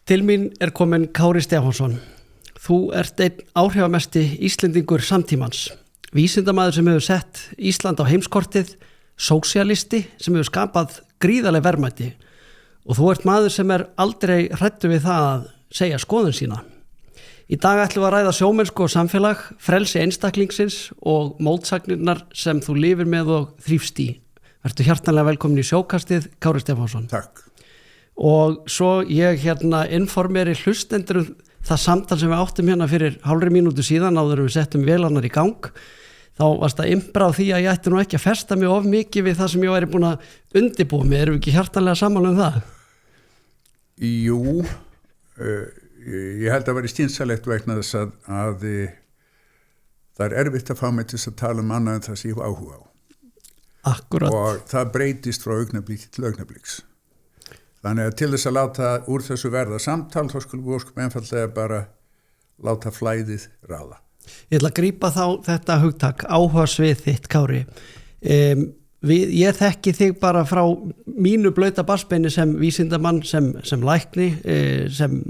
Til mín kominn Kári Stefánsson. Þú ert einn áhrifamesti Íslendingur samtímans. Vísindamaður sem hefur sett Ísland á heimskortið, sósíalisti sem hefur skapað gríðarleg verðmæti og þú ert maður sem aldrei hræddur við það að segja skoðun sína. Í dag ætlum við að ræða sjómennsku og samfélag, frelsi einstaklingsins og mótsagnirnar sem þú lifir með og þrífst í. Vertu hjartanlega velkomin í sjókastið, Kári Stefánsson. Takk. Og svo ég informeri hlustendur það samtal sem við áttum hérna fyrir hálfri mínútu síðan áður við settum vélarnar í gang. Þá varst að impra á því að ég ætti nú ekki að festa mig of mikið við það sem ég væri búin að undirbúa mig. Erum við ekki hjartanlega sammála það? Jú, ég held að vera skynsamlegt vegna þess að það erfitt að fá mig til að tala annað en það sem ég hef áhuga á. Akkurat. Og það breytist frá augnabliki til augnabliks. Þannig að til þess að láta úr þessu verða samtal, þá skulum við óskum einfaldlega bara láta flæðið ráða. Ég ætla að grípa þá þetta hugtak, áhugasvið þitt, Kári. Ég þekki þig bara frá mínu blauta barnsbeini sem vísindamann, sem lækni, sem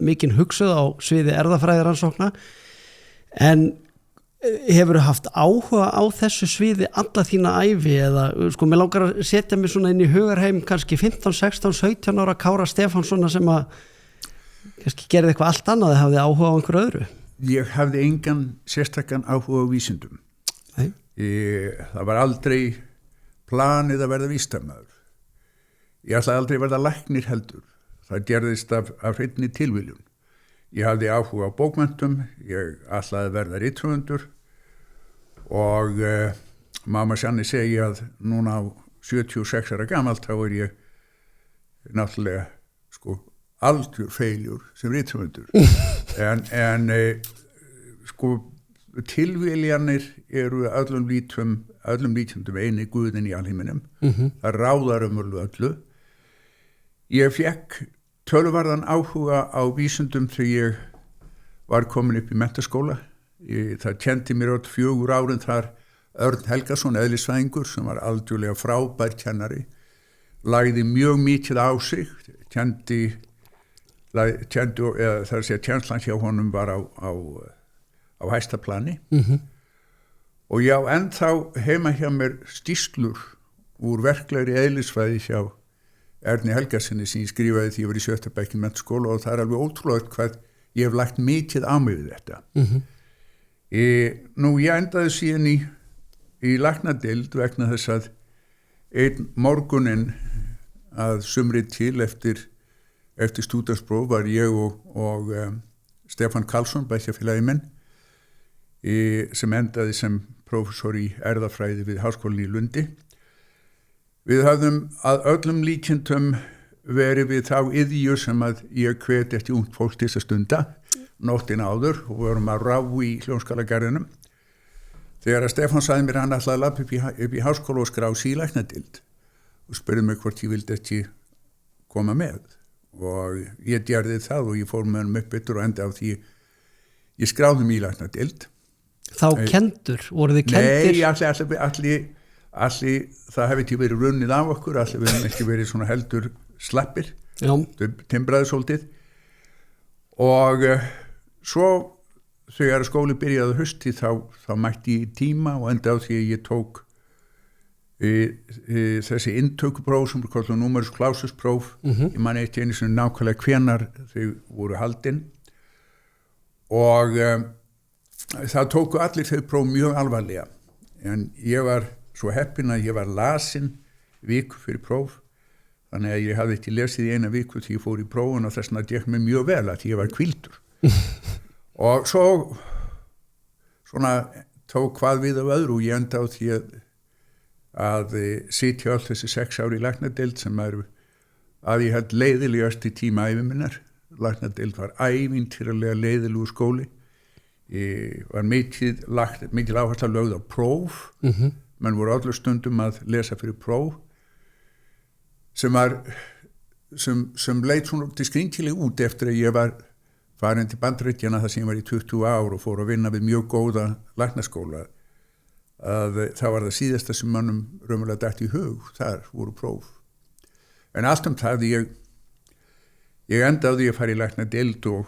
mikinn hugsuð á sviði erfðafræðirannsókna. En hefur þú haft áhuga á þessu sviði alla þína ævi eða sko mér langar að setja mig svona inn í hugarheim kannski 15, 16, 17 ára Kára Stefánssona sem að kannski gerði eitthvað allt annað eða hafði áhuga á einhverju öðru? Ég hafði engan sérstakann áhuga á vísindum. Nei. Það var aldrei planið að verða vísindamaður. Ég ætlaði aldrei að verða læknir heldur. Það gerðist af hreinni tilviljun. Ég hafði áhuga á bókmenntum, ég ætlaði að verða rithöfundur og mamma Sjanni segi að núna á 76 ára gamalt þá ég náttúrulega algjör feiljur sem rithöfundur. en tilviljanir eru öllum lítjum eini guðin í alheiminum. Það ráðar öllu. Ég fekk töluvarðan áhuga á vísindum þegar ég var komin upp í menntaskóla. Það kendi mér 4 árin þar Örn Helgason, eðlisfræðingur, sem var algjörlega frábær kennari, lagði mjög mikið á sig, kennslan hjá honum var á hæsta plani. Og já, ennþá heima hjá mér skýrslur úr verklegri eðlisfræði hjá Erni Helgasinni sem ég skrifaði því ég var í 7. bekk í menntaskóla og það alveg ótrúlega hvað ég hef lagt mikið á mig við þetta. Nú ég endaði síðan í læknadeild vegna þess að einn morguninn að sumri til eftir stúdentspróf var ég og Stefán Karlsson, bekkjarfélagi minn, sem endaði sem prófessor í erfðafræði við Háskólann í Lundi. Við höfðum að öllum líkindum verið við þá iðju sem að ég hvet eftir ungt fólk til þess að stunda nóttin áður og vorum að ráfu í Hljómskálagarðinum. Þegar að Stefán sagði mér hann ætlaði að labba upp í háskóla og skrá sig í læknadeild og spurði mig hvort ég vildi ekki koma með. Og ég gerði það og ég fór með hann upp yttur og enda á því ég skráði mig í læknadeild. Þá kendur? Voru þið kendir? Nei, allir það hefði ekki verið runnið af okkur, allir við hefum ekki verið svona heldur slappir, timbraði svolítið og svo þegar skóli byrjaði hausti þá mætti ég tíma og enda á því að ég tók þessi inntökupróf sem er kallað numerus clausus próf. Ég man ekki einu sinni nákvæmlega hvenar þau voru haldin og það tóku allir þau próf mjög alvarlega en ég var svo heppinn að ég var lasin viku fyrir próf, þannig að ég hafði ekki lesið í eina viku því ég fór í prófun og þess vegna gekk mér mjög vel að ég var hvíldur. Og svo svona tók hvað við af öðru og ég enda á því að sitja all þessi 6 ár í læknadeild sem að ég held leiðilegast í tíma ævi minnar. Læknadeild var ævintýralega leiðilegur skóli. Ég var mikil áhersla lögð á próf. Menn voru allir stundum að lesa fyrir próf sem leit svona til skringileg út eftir að ég var farin til Bandaríkjanna þar sem ég var í 20 ár og fór að vinna við mjög góða læknaskóla að það var það síðasta sem mönnum raunverulega datt í hug, þar voru próf. En allt það ég endaði að fara í læknadeild og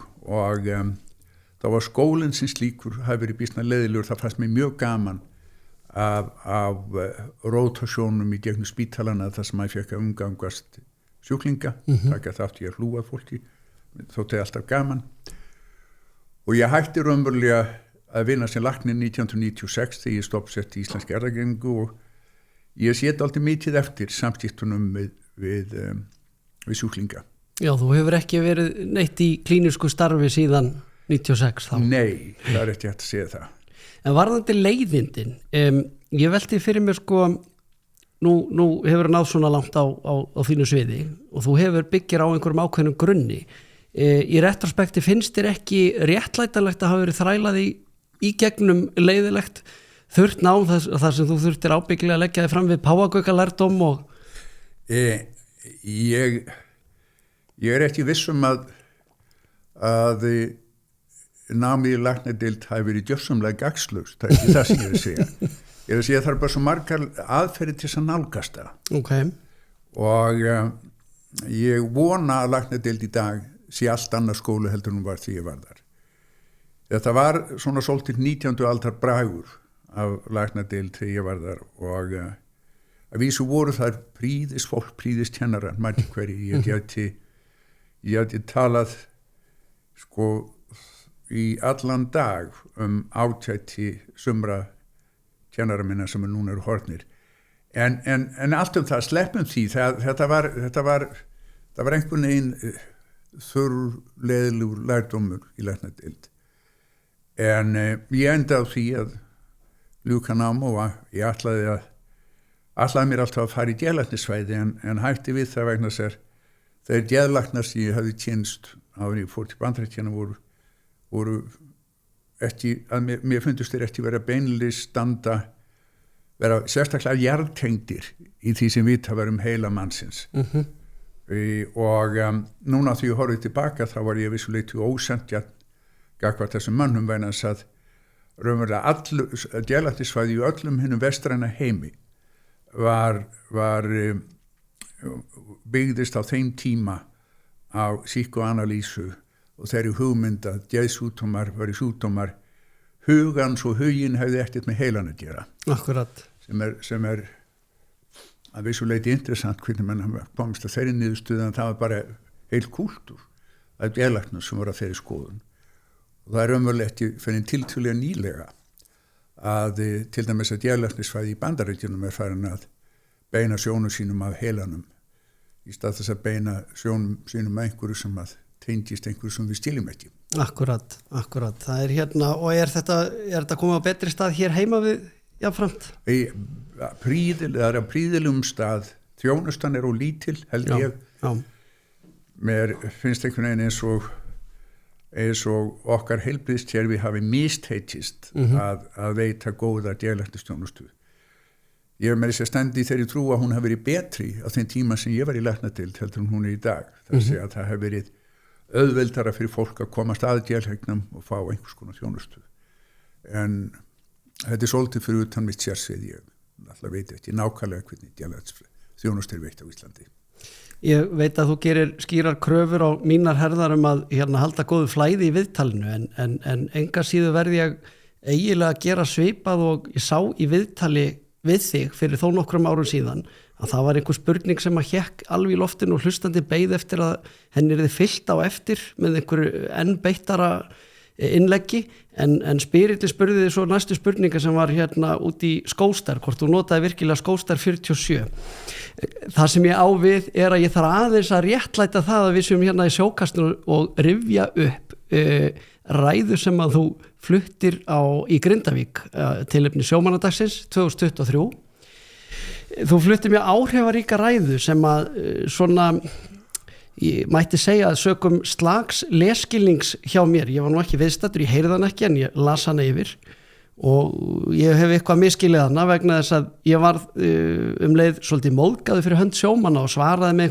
þá var skólinn sem slíkur hafi verið býsna leiðilegur. Það fannst mér mjög gaman af rótasjónum í gegnum spítalana þar sem maður fekk að umgangast sjúklinga, taka þátt í að hlúa fólki, þótti alltaf gaman. Og ég hætti raunverulega að vinna sem læknir 1996 þegar ég stoppsetti Íslensk erfðagreiningu og ég sét aldrei mikið eftir samskiptunum við sjúklinga. Já, þú hefur ekki verið neitt í klínisku starfi síðan 96 þá? Nei, það er ekki hægt að segja það. En varðandi leiðindin, ég velti fyrir mér sko, nú hefur náð svona langt á þínu sviði og þú hefur byggir á einhverjum ákveðnum grunni. Í retrospekti finnst þér ekki réttlætanlegt að hafa verið þrælað í gegnum leiðilegt þurft nám þar sem þú þurftir ábyggilega að leggja þig fram við páfagaukalærdóm og... Ég er ekki viss að námið í læknadeild hafi verið gjörsamlega gagnslaust. Það er ekki það sem ég er að segja. Ég er að segja að það er bara svo margar aðferðir til þess að nálgast það. Okay. Og ég vona að læknadeild í dag sé allt annað skólu heldur en hún var því ég var þar. Þetta var svona svolítið 19. aldar bragur af læknadeild þegar ég var þar og að vísu voru þar fólk kennarar, margir hverju. Ég gæti talað sko í allan dag átætti sumra kennara minna sem núna eru horfnir. En allt það, sleppum því, þetta var einhvern veginn þurrleðilegur lærdómur í læknadeild. En ég endaði á því að ljúka nám og ég ætlaði mér alltaf að fara í geðlæknisfræði en hætti við það vegna sér þeir geðlæknar sem ég hafði kynst áður ég fór til Bandaríkjanna voru ekki, mér fundust þeir ekki vera beinlis standa, vera sérstaklega jarðtengdir í því sem við það varum heila mannsins. Og núna því ég horfði tilbaka þá var ég vissuleiti ósendjart gagvart þessum mönnum vegna þess að raunverulega geðlæknisfræði í öllum hinnum vestræna heimi var byggðist á þeim tíma á psykoanalýsu og þeirri hugmynd að geðsjúkdómar væru sjúkdómar hugans og huginn hefði ekkert með heilan að gera. Akkurat. Sem er að vissuleiti interessant hvernig mann komst að þeirri niðurstöðu en það var bara heil kúltúr af geðlæknum sem voru að þeirri skoðun. Og það er raunverulega ekki fyrir tiltölulega nýlega að til dæmis að geðlæknisfræði í Bandaríkjunum er farin að beina sjónum sínum af heilanum í stað þess að beina sjónum sínum að einhverju sem að tengist einhverju sem við skiljum ekki. Akkurat. Það er hérna, og er þetta komið á betri stað hér heima við jafnframt? Það er að príðilegum stað, þjónustan er og lítil held ég. Já. Mér finnst einhvern veginn eins og okkar heilbrigðiskerfi hafi mistekist að veita góða geðlæknisþjónustu. Ég er með þess að standi í þeirri trú að hún hafi verið betri á þeim tíma sem ég var í læknadeild heldur en hún er í dag. Það að það hafi verið auðveldara fyrir fólk að komast að geðlæknum og fá einhvers konar þjónustu. En þetta er svolítið fyrir utan mitt sérsvið, ég alltaf veit ekki nákvæmlega hvernig geðlæknisþjónustu er veitt á Íslandi. Ég veit að þú gerir skýrar kröfur á mínar herðar að halda góðu flæði í viðtalinu en enga síðu verði ég eiginlega að gera svipað og ég sá í viðtali við þig fyrir þó nokkrum árum síðan að það var einhver spurning sem að hékk alveg í loftinu og hlustandi beið eftir að henni yrði fyllt á eftir með einhverju enn beittara innleggi en Spyrilli spurði þið svo næstu spurninga sem var hérna út í skóstar, hvort þú notaði virkilega skóstar 47. Það sem ég á við er að ég þarf aðeins að réttlæta það að við séum hérna í sjókastinu og rifja upp ræðu sem að þú fluttir í Grindavík tilefni sjómannadagsins 2023. Þú fluttir mjög áhrifaríka ræðu sem að svona ég mætti segja að sökum slags lesskilnings hjá mér, ég var nú ekki viðstaddur, ég heyrði hann ekki en ég las hann yfir og ég hef eitthvað misskilið hana vegna þess að ég var leið svolítið móðgaður fyrir hönd sjómanna og svaraði með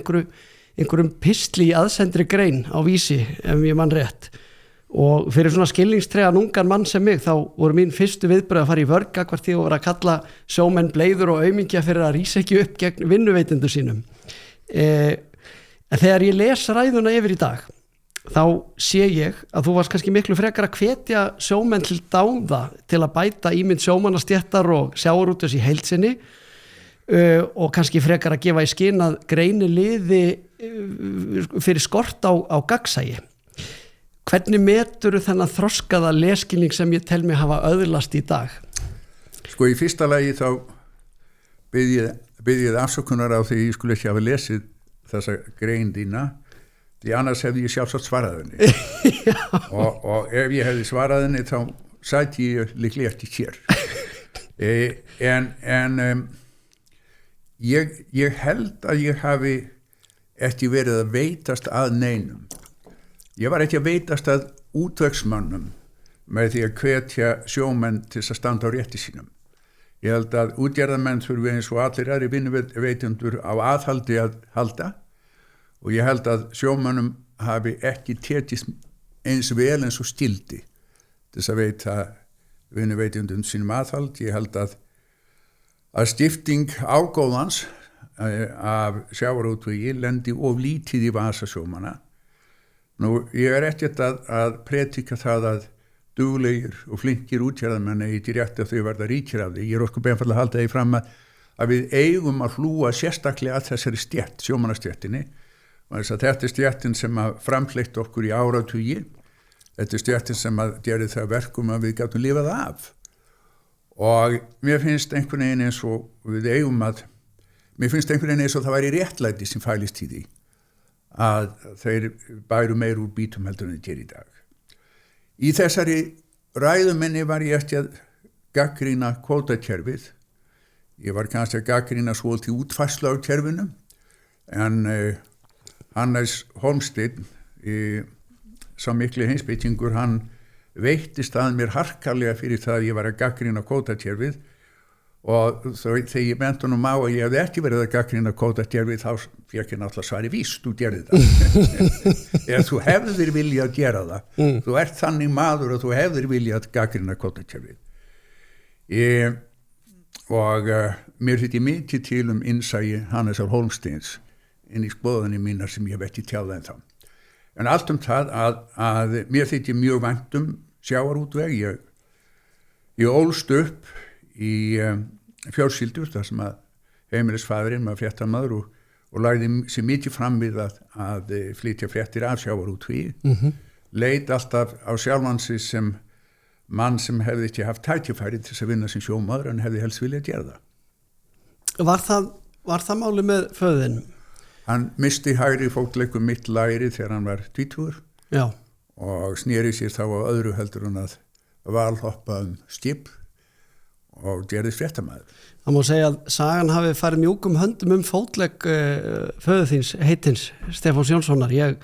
einhverjum pistli í aðsendri grein á Vísi ef ég mann rétt og fyrir svona skilningstregan ungan mann sem mig þá voru mín fyrstu viðbröð að fara í vörg hvort því að vera að kalla sjómenn bleiður og aumingja fyrir að rísa ekki upp gegn vinnuveitendur sínum. En þegar ég les ræðuna yfir í dag, þá sé ég að þú varst kannski miklu frekar að hvetja sjómenn til dáða til að bæta ímynd sjómannastéttar og sjávarútvegs í heild sinni og kannski frekar að gefa í skyn að greini liði fyrir skort á gagnsæi. Hvernig meturðu þennan þroskaða lesskilning sem ég tel mig hafa öðlast í dag? Sko í fyrsta lagi þá bið ég afsökunar á því ég skulle ekki hafa lesið þessa grein þína, því annars hefði ég sjálfsagt svarað henni og ef ég hefði svarað henni þá sæti ég líklega ekki hér en ég held að ég hafi ekki verið að veitast að neinum. Ég var ekki að veitast að útvegsmönnum með því að hvetja sjómenn til að standa á rétti sínum. Ég held að útgerðarmenn þurfi eins og allir aðri vinnuveitendur á aðhaldi að halda og ég held að sjómönnum hafi ekki tekist eins vel eins og skildi til þess að veita vinnuveitendum sínum aðhald. Ég held að skipting ágóðans af sjávarútvegi lendi of lítið í vasa sjómanna. Nú, ég ekkert að predika það að duglegir og flinkir útgerðarmenn eigi rétt ef þau verða ríkir af því. Ég ósköp einfaldlega að halda því fram að við eigum að hlúa sérstaklega að þessari stétt, sjómannastéttinni. Þetta stéttin sem að framfleytti okkur í áratugi. Þetta stéttin sem að gerði það verkum að við gátum lifað af. Og mér finnst einhvern veginn eins og það væri réttlæti sem fælist í því að þeir bæru meir úr bítum heldur en þeir gera í dag. Í þessari ræðuminni var ég ekki að gagnrýna kvótakerfið. Ég var kannski að gagnrýna svolítið útfærslu á kerfinu, en Hannes Hólmsteinn, sá mikli heimspekingur, hann veittist að mér harkalega fyrir það að ég var að gagnrýna kvótakerfið og þegar ég benti honum á að ég hefði ekki verið að gagnrýna kvótakerfið þá fékk ég náttúrulega svari víst, þú gerði það. Ef þú hefðir vilja að gera það, þú ert þannig maður og þú hefðir vilja að gagnrýna kvótakerfið. Og mér þykir mikið til innsæi Hannesar Hólmsteins inn í skoðanir mínar sem ég hef ekki tjáð ennþá. En allt það að mér þykir mjög vænt sjávarútveg. Ég ólst upp í fjölskyldu þar sem að heimilisfaðurinn var fréttamaður og lagði sér mikið fram við að flytja fréttir af sjávarútvegi. Leit alltaf á sjálfan sig sem mann sem hefði ekki haft tækifæri til að vinna sem sjómaður en hefði helst viljað gera það. Var það máli með föðinum? Hann misti hægri fótleggur mitt læri þegar hann var 20 og sneri sér þá á öðru heldur hann að valhoppa skip og gerðist fréttamaður. Það má segja að sagan hafi farið mjúkum höndum fótlegg föður þíns heitins Stefáns Jónssonar. Ég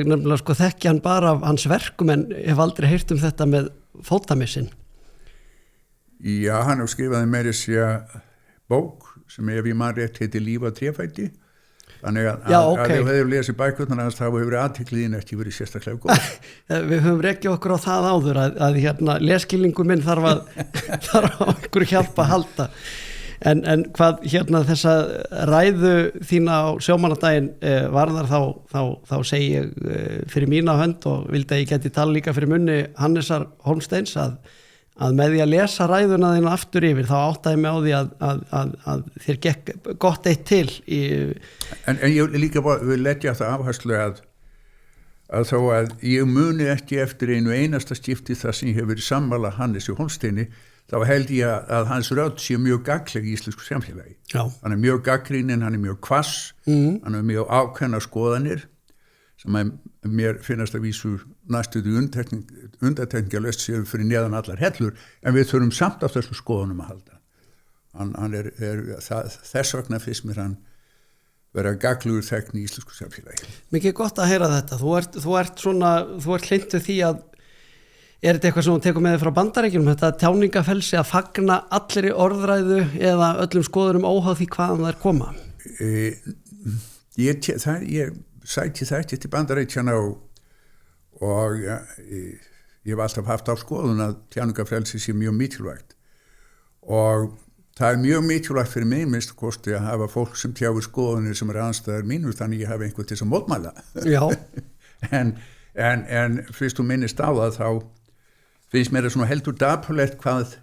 nefnilega þekki hann bara af hans verkum en hef aldrei heyrt þetta með fótamissin. Já, hann hefur skrifaði meiri sér bók sem ef ég man rétt heiti Líf á tréfæti. Þannig að ef hefur lesið bækurnar þá hefur athygliðin ekki verið sérstaklega góð. Við höfum rekið okkur á það áður að leskilningu minn þarf á einhverju hjálpa að halda. En hvað þessa ræðu þína á sjómannadaginn varðar þá segi ég fyrir mína hönd og vildi að ég geti tala líka fyrir munni Hannesar Hólmsteins að með því að lesa ræðuna þína aftur yfir þá áttaði mig á því að þér gekk gott eitt til En ég líka vil leggja það áherslu að þó að ég muni ekki eftir einu einasta skipti þar sem ég hef verið sammála Hannesi Hólmsteini þá held ég að hans rödd sé mjög gagnleg í íslensku samfélagi. Hann mjög gagnrýninn, hann mjög hvass, hann mjög ákveðna skoðanir sem mér finnast að vísu næstuði undantekningarlaust séu fyrir neðan allar hellur, en við þurfum samt á þessum skoðunum að halda. Hann þess vegna fyrst mér hann vera gaglugur þegn í íslensku samfélagi. Mikið gott að heyra þetta. Þú ert hlindur því að er þetta eitthvað sem þú tekur með þig frá Bandaríkjunum, þetta tjáningafelsi að fagna allri orðræðu eða öllum skoðurum óháð því hvaðan þær koma? Ég sæti það ekki til Bandaríkjana og ég hef alltaf haft á skoðun að tjáningafelsi sé mjög mikilvægt og það mjög mikilvægt fyrir mig minnst kosti að hafa fólk sem tjáir skoðunir sem andstæðar mínur, þannig ég hafi einhvern til þess að mótmæla. Já. en fyrst þú minnist á það, þá finnst mér það svona heldur dapurlegt hvað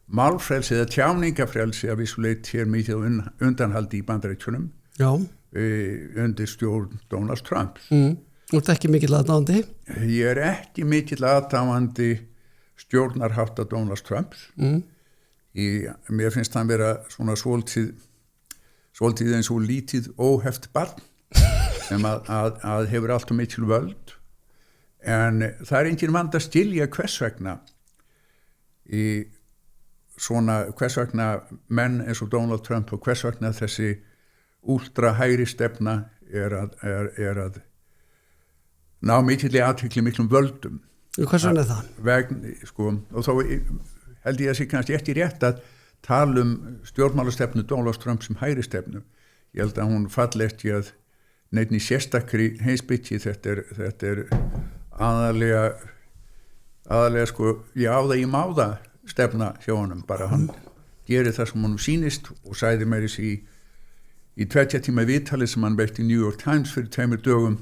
málfrelsi eða tjáningafrelsi að vissuleit hér mikið undanhaldi í Bandaríkjunum undir stjórn Donald Trump. Þú ert ekki mikill aðdáandi? Ég ekki mikill aðdáandi stjórnarhátta Donald Trump. Mér finnst hann vera svona svolítið eins og lítið óheft barn sem að hefur allt og mikil völd, en það engin vand að skilja hvers vegna hvers vegna menn eins og Donald Trump og hvers vegna þessi últra hægri stefna er að ná mikilli athygli miklum völdum. Hvers vegna það? Og þá held ég að sé kannski ekki rétt að tala stjórnmálastefnu Donald Trump sem hægri stefnu. Ég held að hún falli ekki að neitt í sérstakri heimsbyggi. Þetta er aðalega ég á það í máða stefna hjá honum, bara hann gerir það sem honum sýnist og sagði mér í 20 tíma viðtali sem hann veitti í New York Times fyrir 2 dögum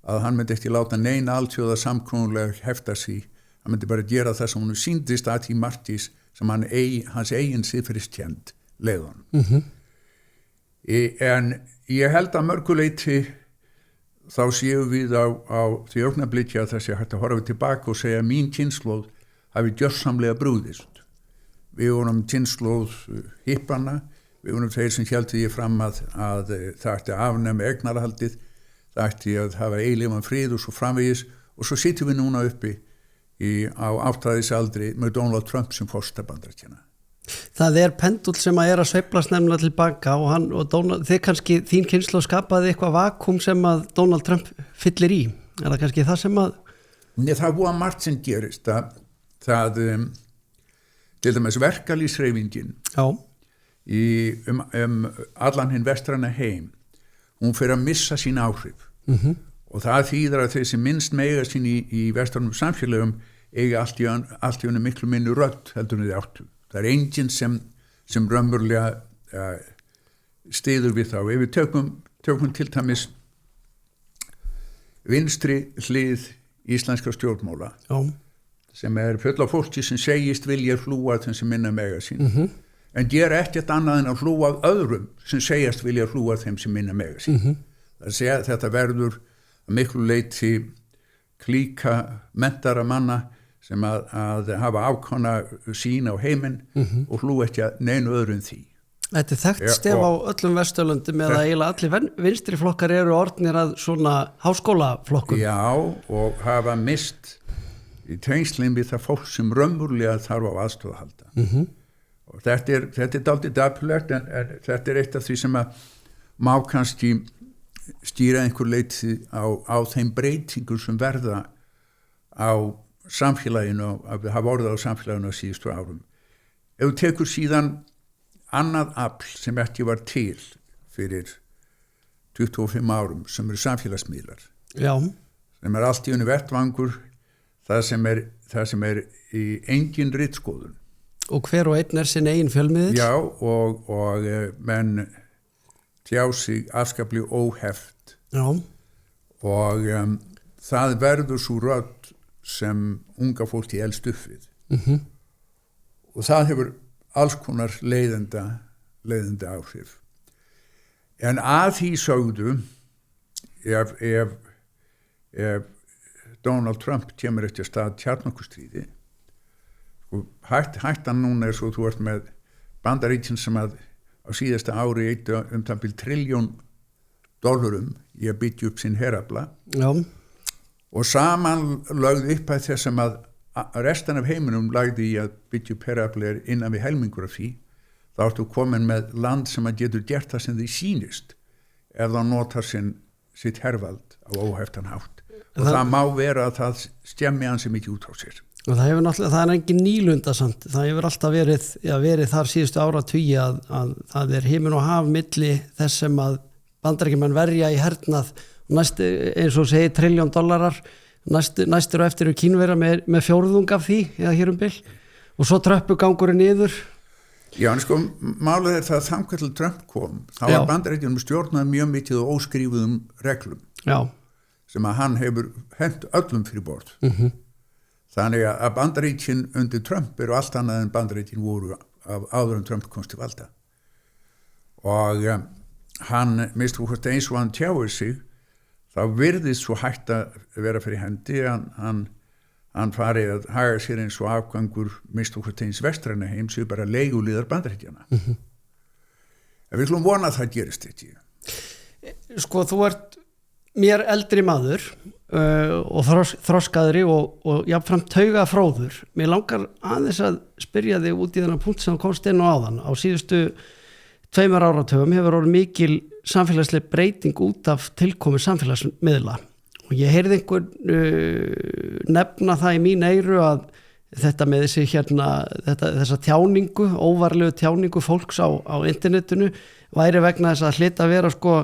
að hann myndi ekki láta neina alþjóða samkomulega hefta sig. Hann myndi bara gera það sem honum sýndist að í margis sem hans eigin siðferðiskennd leiðan. En ég held að mörguleiti þá séum við á því augnablikki að þessi hægt að horfa tilbaka og segja að mín kynslóð hafi gjörsamlega brúðist. Við vorum kynslóð hippanna, við vorum þeir sem héldu því fram að það ætti að afnema eignarhaldið, það ætti að hafa eilífan frið og svo framvegis, og svo sitjum við núna uppi á áttræðisaldri með Donald Trump sem forseta Bandaríkjanna. Það pendúll sem að sveiflast nefnilega tilbaka og þið kannski, þín kynslóð skapaði eitthvað vakuum sem að Donald Trump fyllir í. Er það kannski það sem að... Nei, það var margt sem gerist. Það til dæmis verkalýðshreyfingin allan hinn vestræna heim, hún fer að missa sín áhrif. Og það þýðir að þeir sem minnst mega sín í vestrænum samfélögum eiga allt í honum miklu minni rödd heldur en þið áttu. Það enginn sem raunverulega styður við þá. Ef við tökum til dæmis vinstri hlið íslenska stjórnmála sem full af fólki sem segist vilja hlúa þeim sem minna mega sín, en gera ekkert annað en að hlúa öðrum sem segjast vilja hlúa þeim sem minna mega sín. Það segja að þetta verður miklu leyti klíka mentara manna sem að hafa ákvæmna sín á heiminn og hlú ekki að neinu öðru en því. Þetta þekkt stef á öllum Vesturlöndum eða eiginlega allir vinstri flokkar eru orðnir að svona háskólaflokkum. Já, og hafa mist í tengslinn við það fólk sem raunverulega þarf á aðstoð að halda. Og þetta er dálítið dapurlegt, en þetta er eitt af því sem að má kannski stýra einhver leyti á þeim breytingum sem verða á samfélaginu, að við hafa orðið á samfélaginu á síðustu árum. Ef þú tekur síðan annað afl sem ekki var til fyrir 25 árum sem eru samfélagsmiðlar, sem allt í einu vettvangur, það sem er í engin ritskoðun. Og hver og einn sinn eigin fjölmiðill? Já, og menn tjá sig afskaplega óheft. Já. Og það verður svo rödd sem unga fólki elst upp við. Og það hefur alls konar leiðandi áhrif. En að því sögðu, ef Donald Trump kemur eftir stað kjarnorkustríði, hættan núna svo þú ert með Bandaríkin sem að á síðasta ári eittu það bil $1 trilljón í að byggja upp sinn herafla. Já. Og samanlögð upp að þess að restan af heiminum lagði í að byggja upp herafla innan við helmingur af því, þá ertu komin með land sem að getur gert það sem því sýnist ef það notar sitt hervald á óheftan hátt. Og það má vera að það skemmi ansi mikið út á sér. Og það er engin nýlunda samt. Það hefur alltaf verið þar síðustu áratugi að það er himinn og haf milli þess sem að Bandaríkjamenn verja í hernað, eins og segir $1 trilljón, næstur og eftir Kínverja með fjórðung af því eða hér bil, og svo tröppugangurinn niður. Já, en sko, málið það að þangað til Trump kom, þá var Bandaríkjunum stjórnað mjög mikið og óskrifuðum reglum sem að hann hefur hent öllum fyrir borð. Þannig að Bandaríkin undir Trump eru allt annað en Bandaríkin voru af áður en Trump komst til valda. Og hann, minnst þú hvort eins og hann tjáir sig, þá virðist svo hægt að vera fyrir hendi, hann farið að haga sér eins og afgangur minnst þú hvort eins vestræna heim sem bara leigulíðar Bandaríkjana. Við viljum vona að það gerist ekki. Sko, þú ert mér eldri maður og þroskaðri og jafnframt taugafróður. Mér langar aðeins að spyrja þig út í þennan punkt sem komst inn á áðan. Á síðustu 2 áratugum hefur orðið mikil samfélagsleg breyting út af tilkomu samfélagsmiðla. Og ég heyrði einhvern nefna það í mín eyru að þetta með þessa tjáningu, óvarlegu tjáningu fólks á internetinu væri vegna þess að hlita að vera sko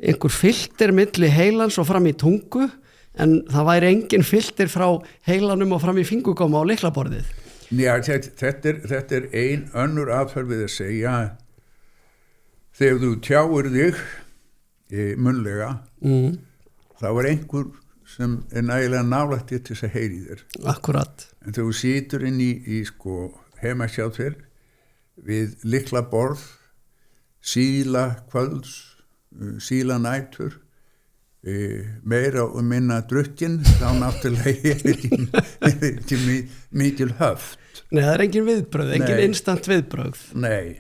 einhver filter milli heilans og fram í tungu, en það væri engin filter frá heilanum og fram í fingurgóma á lyklaborðið. Já, þetta er ein önnur aðferð við að segja þegar þú tjáir þig munnlega þá er einhver sem er nægilega nálægt til þess að heyri þér. Akkurat. En þegar þú situr inn í sko heima hjá þér við lyklaborð, síla kvölds, síla nætur, meira og minna drukkin, þá náttúrulega er ekki mikil höft. Nei, það er engin viðbrögð, engin instant viðbrögð. Nei.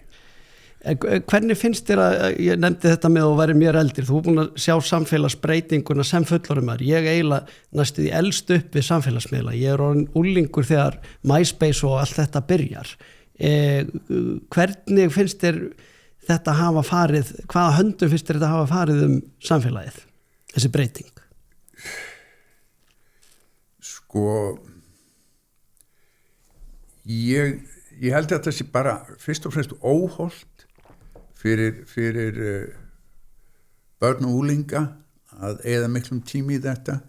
Hvernig finnst þér að, ég nefndi þetta með að vera mér eldir, þú er búin að sjá samfélagsbreytinguna sem fullorðumar, ég eiginlega næstu því elst upp við samfélagsmiðla, ég er orðin úlingur þegar MySpace og allt þetta byrjar. Hvernig finnst þér þetta hafa farið, hvaða höndum finnst þér þetta hafa farið samfélagið, þessi breyting? Sko, ég held að þetta sé bara fyrst og fremst óholt fyrir börn og úlinga að eyða miklum tími í þetta,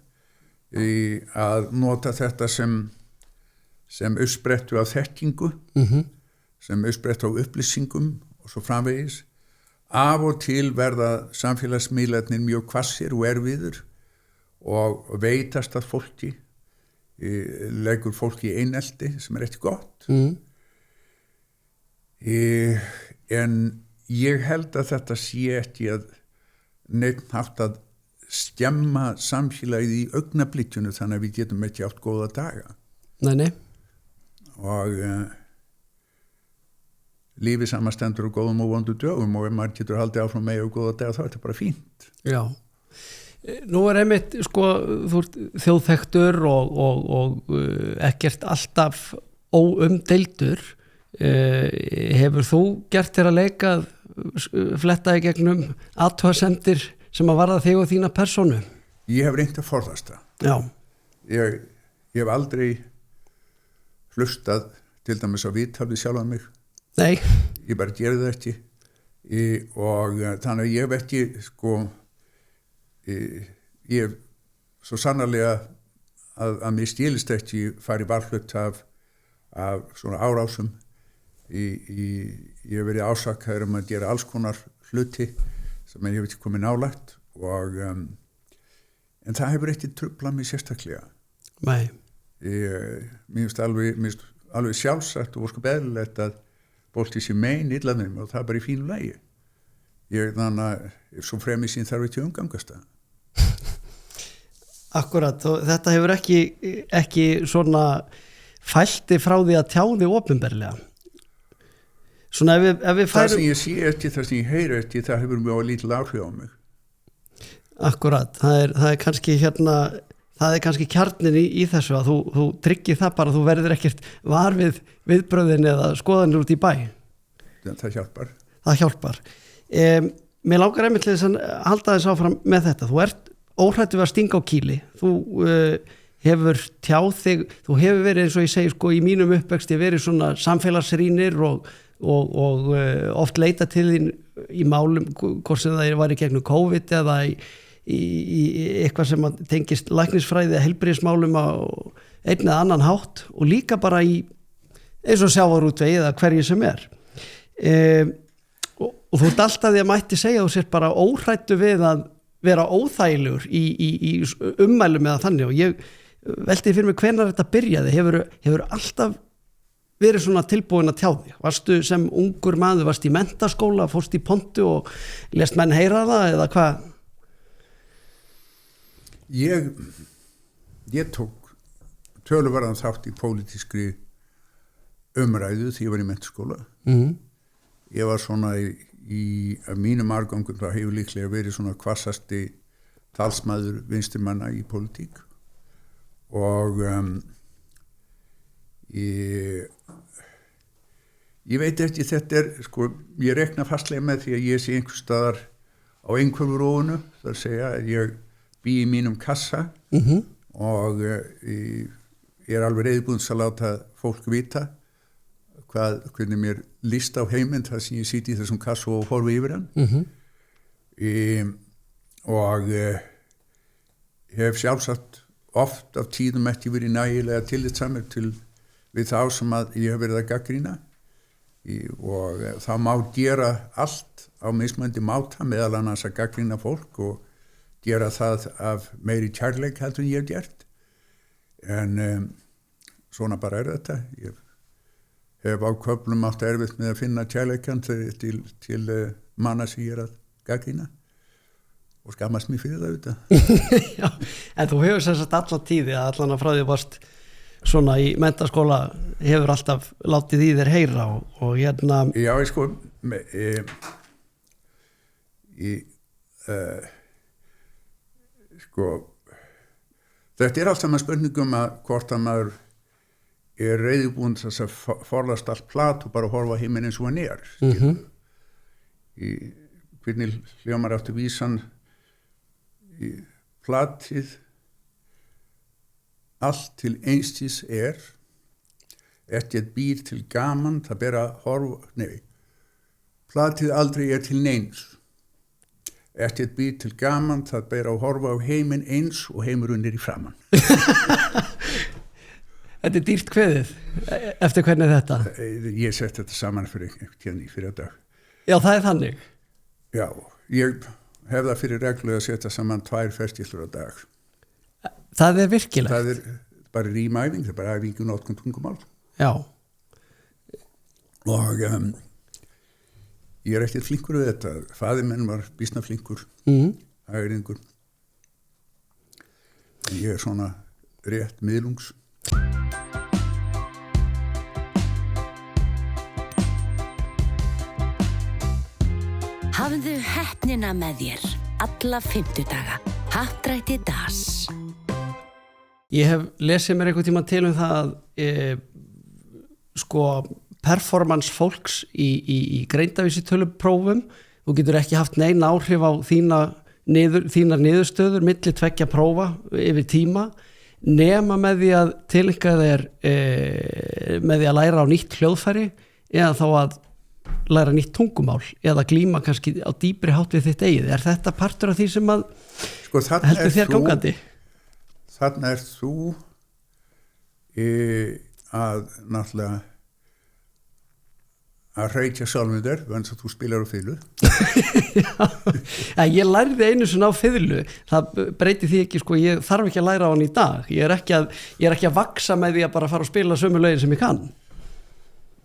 að nota þetta sem uppsprettu af þekkingu, sem uppsprettu af upplýsingum og svo framvegis. Af og til verða samfélagsmiðlarnir mjög hvassir og erfiður og veitast að fólki, leggur fólki í einelti sem er ekki gott. En ég held að þetta sé ekki að neitt haft að skemma samfélagið í augnablikkinu þannig að við getum ekki átt góða daga. Nei. Og lífið samanstendur á góðum og vondu dögum og ef maður getur haldið áfram með og góða daga þá er þetta bara fínt. Já. Nú er einmitt, sko, þú ert þjóðþekktur og ekkert alltaf óumdeildur. Hefur þú gert þér að leika að fletta í gegnum athugasemdir sem að varða þig og þína persónu? Ég hef reynt að forðast það. Já. Ég hef aldrei hlustað til dæmis á viðtal við sjálfan mig. Nei. Ég bara gerði það ekki og þannig að ég hef ekki sko ég hef svo sannarlega að mér stílist ekki fari varhlut af svona árásum ég hef verið ásakaður að gera alls konar hluti sem ég hef ekki komið nálægt og en það hefur ekki trublað mig sérstaklega. Nei. Mér finnst alveg sjálfsagt og sko eðlilegt að fólki sé mein illa með mig og það er bara í fínu lagi. Þannig að svo fremi sín þarf ekki umgangast það. Akkurat, og þetta hefur ekki svona fælti frá því að tjáði opinberlega. Svona ef við færum... Það sem ég sé ekki, það sem ég heyri ekki, það hefur mjög lítil áhrif á mig. Akkurat, það er kannski það er kannski kjarnin í þessu að þú tryggir það bara, þú verður ekkert var við viðbröðin eða skoðanir út í bæ. Það hjálpar. Það hjálpar. Mér langar einmitt til þess að halda þess áfram með þetta. Þú ert óhrættur við að stinga á kýli. Þú hefur tjáð þig, þú hefur verið eins og ég segi sko í mínum uppvexti verið svona samfélagsrýnir og oft leita til þín í málum, hvort sem það var í gegnum COVID eða í eitthvað sem tengist læknisfræði eða heilbrigðismálum á einn eða annan hátt og líka bara í eins og sjávarútvegi eða hverju sem er. og þú ert alltaf því að mætti segja þú sér bara óhrættu við að vera óþægilegur í ummælum eða þannig og ég velti fyrir mig hvenær þetta byrjaði, hefur alltaf verið svona tilbúin að tjá þig, varstu sem ungur maður, varstu í menntaskóla, fórst í pontu og lest menn heyra það eða hvað? Ég tók töluverðan þátt í pólitískri umræðu því ég var í menntaskóla. Ég var svona í mínum árgangum það hefur líklega verið svona hvassasti talsmaður vinstrimanna í pólitík og ég veit ekki þetta sko, ég rekna fastlega með því að ég sé einhver staðar á einhverju rónu, það að segja að ég bý í mínum kassa og ég alveg reiðbúins að láta fólk vita hvernig mér líst á heiminn þar sem ég sýti í þessum kassu og horfi yfir hann og hef sjálfsagt oft af tíðum ekki verið nægilega tillitssamur við þá sem að ég hef verið að gagnrýna og það má gera allt á mismunandi máta meðal annars að gagnrýna fólk og gera það af meiri kærleik heldur en ég hef gert en svona bara þetta ég hef á köflum átt erfitt með að finna kærleikann til manna sem ég að gagnrýna og skammast mér fyrir það auðvitað. Já, en þú hefur sem sagt alla tíði að allan að frá því varst svona í menntaskóla hefur alltaf látið í þér heyra og hérna... Já, ég sko þetta alltaf með spurningum að hvort að maður reiðubúin þess að forðast allt plat og bara horfa heiminn eins og hann hvernig hljómar áttu vísan í platið allt til einstís ekkert býr til gaman það ber að horfa platið aldrei til neins ekkert býr til gaman það ber að horfa á heiminn eins og heimurinn í framan. Þetta dýrt kveðið eftir hvernig þetta? Ég sett þetta saman fyrir dag. Já, það þannig? Já, ég hef það fyrir reglu að setja saman 2 ferskillur á dag. Það virkilegt? Það bara rýmæfing, það bara æfingu notkun tungumál. Já. Og ég ekkert flinkur við þetta. Faðir minn var býsna flinkur, hægringur. En ég svona rétt miðlungs. Hafðu heppnina með þér alla 50 daga. Happdrætti DAS. Ég hef lesið mér einhvern tíma til það að sko performance fólks í greindavísitöluprófum þú getur ekki haft neina áhrif á þínar niðurstöður milli 2 prófa yfir tíma nema með því að tileinka þér með því að læra á nýtt hljóðfæri eða þá að læra nýtt tungumál eða glíma kannski á dýpri hátt við þitt eigið. Er þetta partur af því sem að sko, heldur þér gangandi? Þarna þú að náttúrulega að reykja sjálfum þér vegna að þú spilar á fiðlu. Já, ég lærði einu svona á fiðlu það breyti því ekki, sko, ég þarf ekki að læra á hann í dag ég er ekki að vaksa með því að bara fara að spila sömu lögin sem ég kann.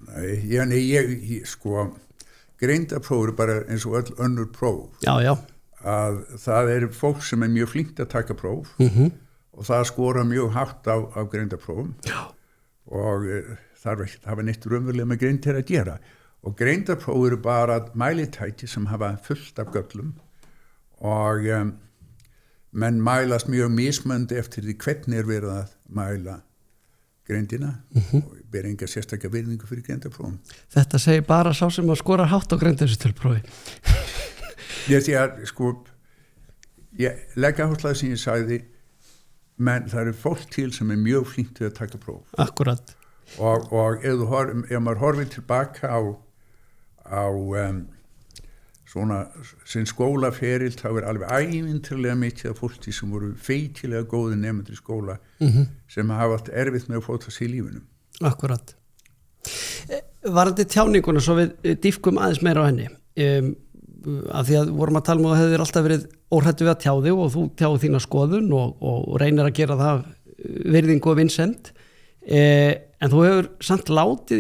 Nei, ég sko greindapróf eru bara eins og öll önnur próf. Já. Að það fólk sem mjög flinkt að taka próf og það skora mjög hátt á greindaprófum. Já. Og þarf ekki að hafa neitt raunverulega með greind að gera. Og greindapróf eru bara mælitæki sem hafa fullt af göllum og menn mælast mjög mismöndi eftir því hvernig verið að mæla greindina og ber enga sérstaklega virðingu fyrir greindaprófum. Þetta segir bara sá sem að skora hátt á greindavísitöluprófi. Ég sé að sko ég legg áherslu sem ég sagði menn það fólk til sem mjög flinkt til að taka próf. Akkurat. Og ef maður horfir tilbaka á svona sinn skólaferil þá alveg ævinturlega mikið af fólki sem voru feitilega góði nemendur í skóla sem hafa haft erfitt með að fóta sig í lífinu. Akkurat. varandi tjáninguna svo við dýfkum aðeins meira á henni af því að vorum að tala um að hefur alltaf verið óhrættu við að tjá þig og þú tjáðu þína skoðun og reynir að gera það virðingu og vinsend en þú hefur samt látið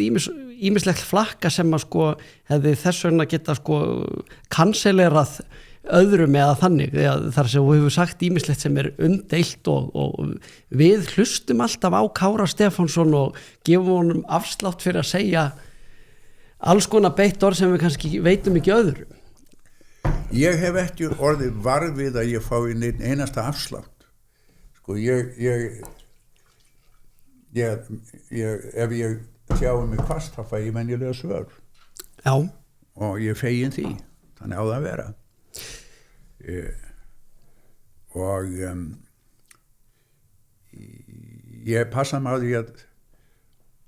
ýmislegt flakka sem að sko hefði þess vegna geta sko kanselerað öðrum eða þannig þar sem þú hefur sagt ýmislegt sem umdeilt og við hlustum alltaf á Kára Stefánsson og gefum honum afslátt fyrir að segja alls konar beitt orð sem við kannski veitum ekki öðrum. Ég hef ekki orðið varfið að ég fái neinn einasta afslátt. Sko ég ef ég tjáði mig hvast þá fæ ég venjulega svör. Já. Og ég fegin því, þannig á það að vera. Og ég passa mig á því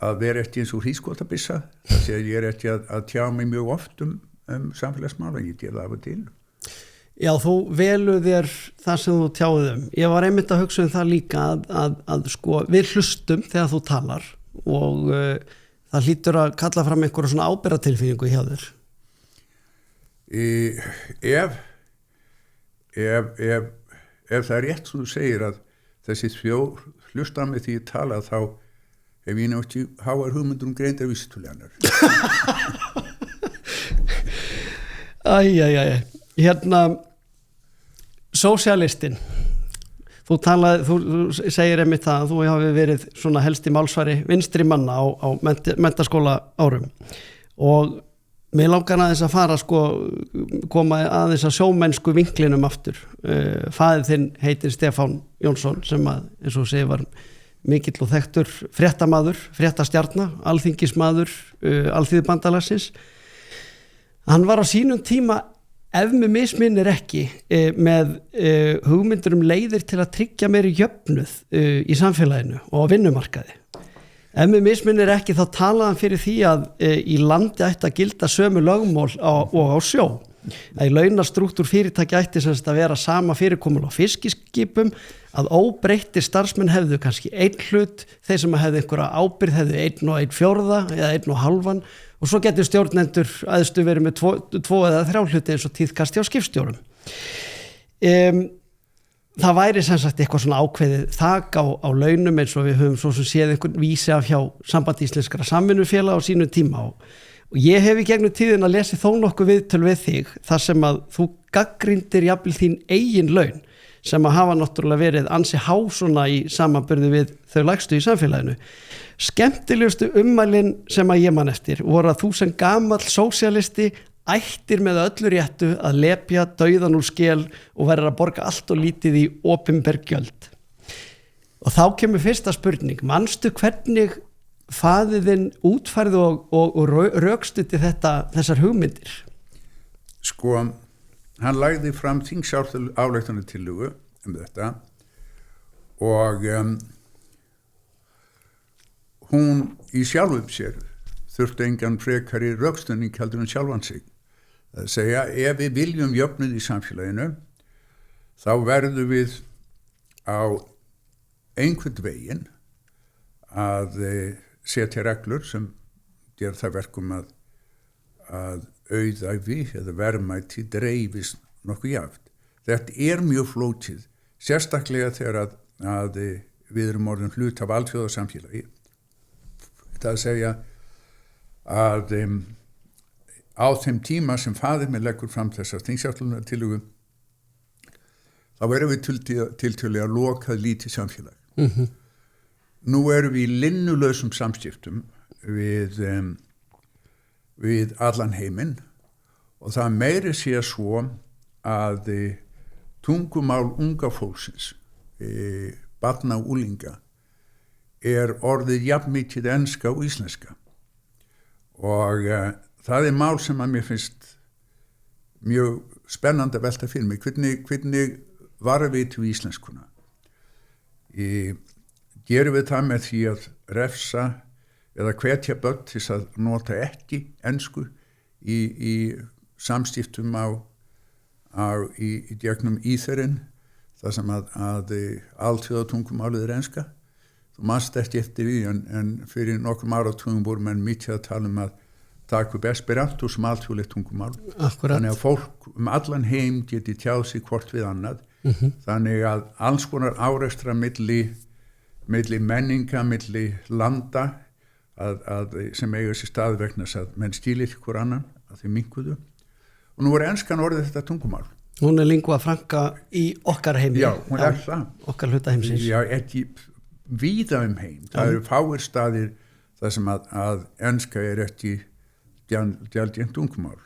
að vera ekki eins og hríðskotabissa, þess að ég ekki að tjá mig mjög oft samfélagsmál og ég gera það af og til. Já, þú velur þér það sem þú tjáðum. Ég var einmitt að hugsa það líka að sko, við hlustum þegar þú talar og það hlýtur að kalla fram einhverja svona ábyrgðartilfinningu hjá þér. Ef það rétt sem þú segir að þessi þjóð hlusta með því að tala þá hef ég nátti háar hugmyndur greindarvísitöljanar. Hérna sósíalistinn þú segir einmitt það að þú hafi verið svona helsti málsvari vinstri manna á menntaskóla árum og mér langar aðeins að fara sko koma aðeins að sjómennsku vinklinum aftur faðir þinn heitir Stefán Jónsson sem að eins og segir var mikill og þekktur fréttamaður, fréttastjarna alþingismaður Alþýðubandalagsins. Hann var á sínum tíma ef mig misminnir ekki með hugmyndur leiðir til að tryggja meiri jöfnuð í samfélaginu og á vinnumarkaði. Ef mig misminnir ekki þá talaði hann fyrir því að í landi ætti að gilda sömu lögmál og á sjó. Að í launastrúktúr fyrirtæki ætti sem að vera sama fyrirkomulag á fiskiskipum, að óbreyttir starfsmenn hefðu kannski einn hlut, þeir sem hefðu einhverja ábyrgð hefðu 1,1/4 eða 1,5 og svo getur stjórnendur æðstu verið með 2 eða 3 hluti eins og tíðkast hjá skipstjórum. Það væri sem sagt eitthvað svona ákveðið þak á launum eins og við höfum svo sem séð einhvern vísi af hjá Sambandi íslenskra samvinnufélaga á sínu tíma og ég hef í gegnum tíðin að lesa þó nokkuð viðtöl við þig þar sem að þú gagnrýndir jafnvel þín eigin laun sem að hafa náttúrulega verið ansi há svona í samanburði við þau lægstu í samfélaginu. Skemmtilegustu ummælin sem að ég man eftir voru að þú sem gamall sósíalisti ættir með öllu réttu að lepja dauðan úr skel og verður að borga allt og lítið í opinber gjöld. Og þá kemur fyrsta spurning, manstu hvernig faðirinn útfærði og rökstuddi þessar hugmyndir? Sko, hann lagði fram þingsályktunartillögu þetta og hún í sjálfum sér þurfti engan frekari rökstuðning heldur en sjálfan sig. Það segja, ef við viljum jöfnuð í samfélaginu, þá verðum við á einhvern veginn að setja reglur sem gera það verkum að auðæfi eða verðmæti dreifist nokkuð jafnt. Þetta mjög flókið, sérstaklega þegar að við erum orðin hlut af alþjóðasamfélagi. Það að segja að á þeim tíma sem faðir minn leggur fram þessar þingsályktunartillögu þá erum við tiltölulega lokað lítið samfélag. Mm-hmm. Nú erum við í linnulausum samskiptum við allan heiminn og það meiri sé svo að tungumál unga fólksins, barna og unglinga orðið jafnmikið enska og íslenska og það mál sem að mér finnst mjög spennandi að velta fyrir mig, hvernig varðveitum við íslenskuna? Gerum við það með því að refsa eða hvetja börn til að nota ekki ensku í samskiptum í gegnum íþerinn, þar sem að alþjóðatungumálið enska. Þú manst ekki eftir því en fyrir nokkrum áratugum voru menn mikið að tala að taka upp Esperanto sem alþjóðlegt tungumál. Akkurat. Þannig að fólk allan heim geti tjáð sig hvort við annað. Þannig að alls konar árekstra milli menninga, milli landa sem eiga sér stað vegna þess að menn stílir hver annan að þeir minnkuðu. Og nú enskan orðið þetta tungumál. Hún lingua franca í okkar heimi. Já, hún það. Okkar hluta heimsins. Já, ekki víða heim. Það eru fáir staðir þar sem að enska ekki gjaldgjarnt tungumál.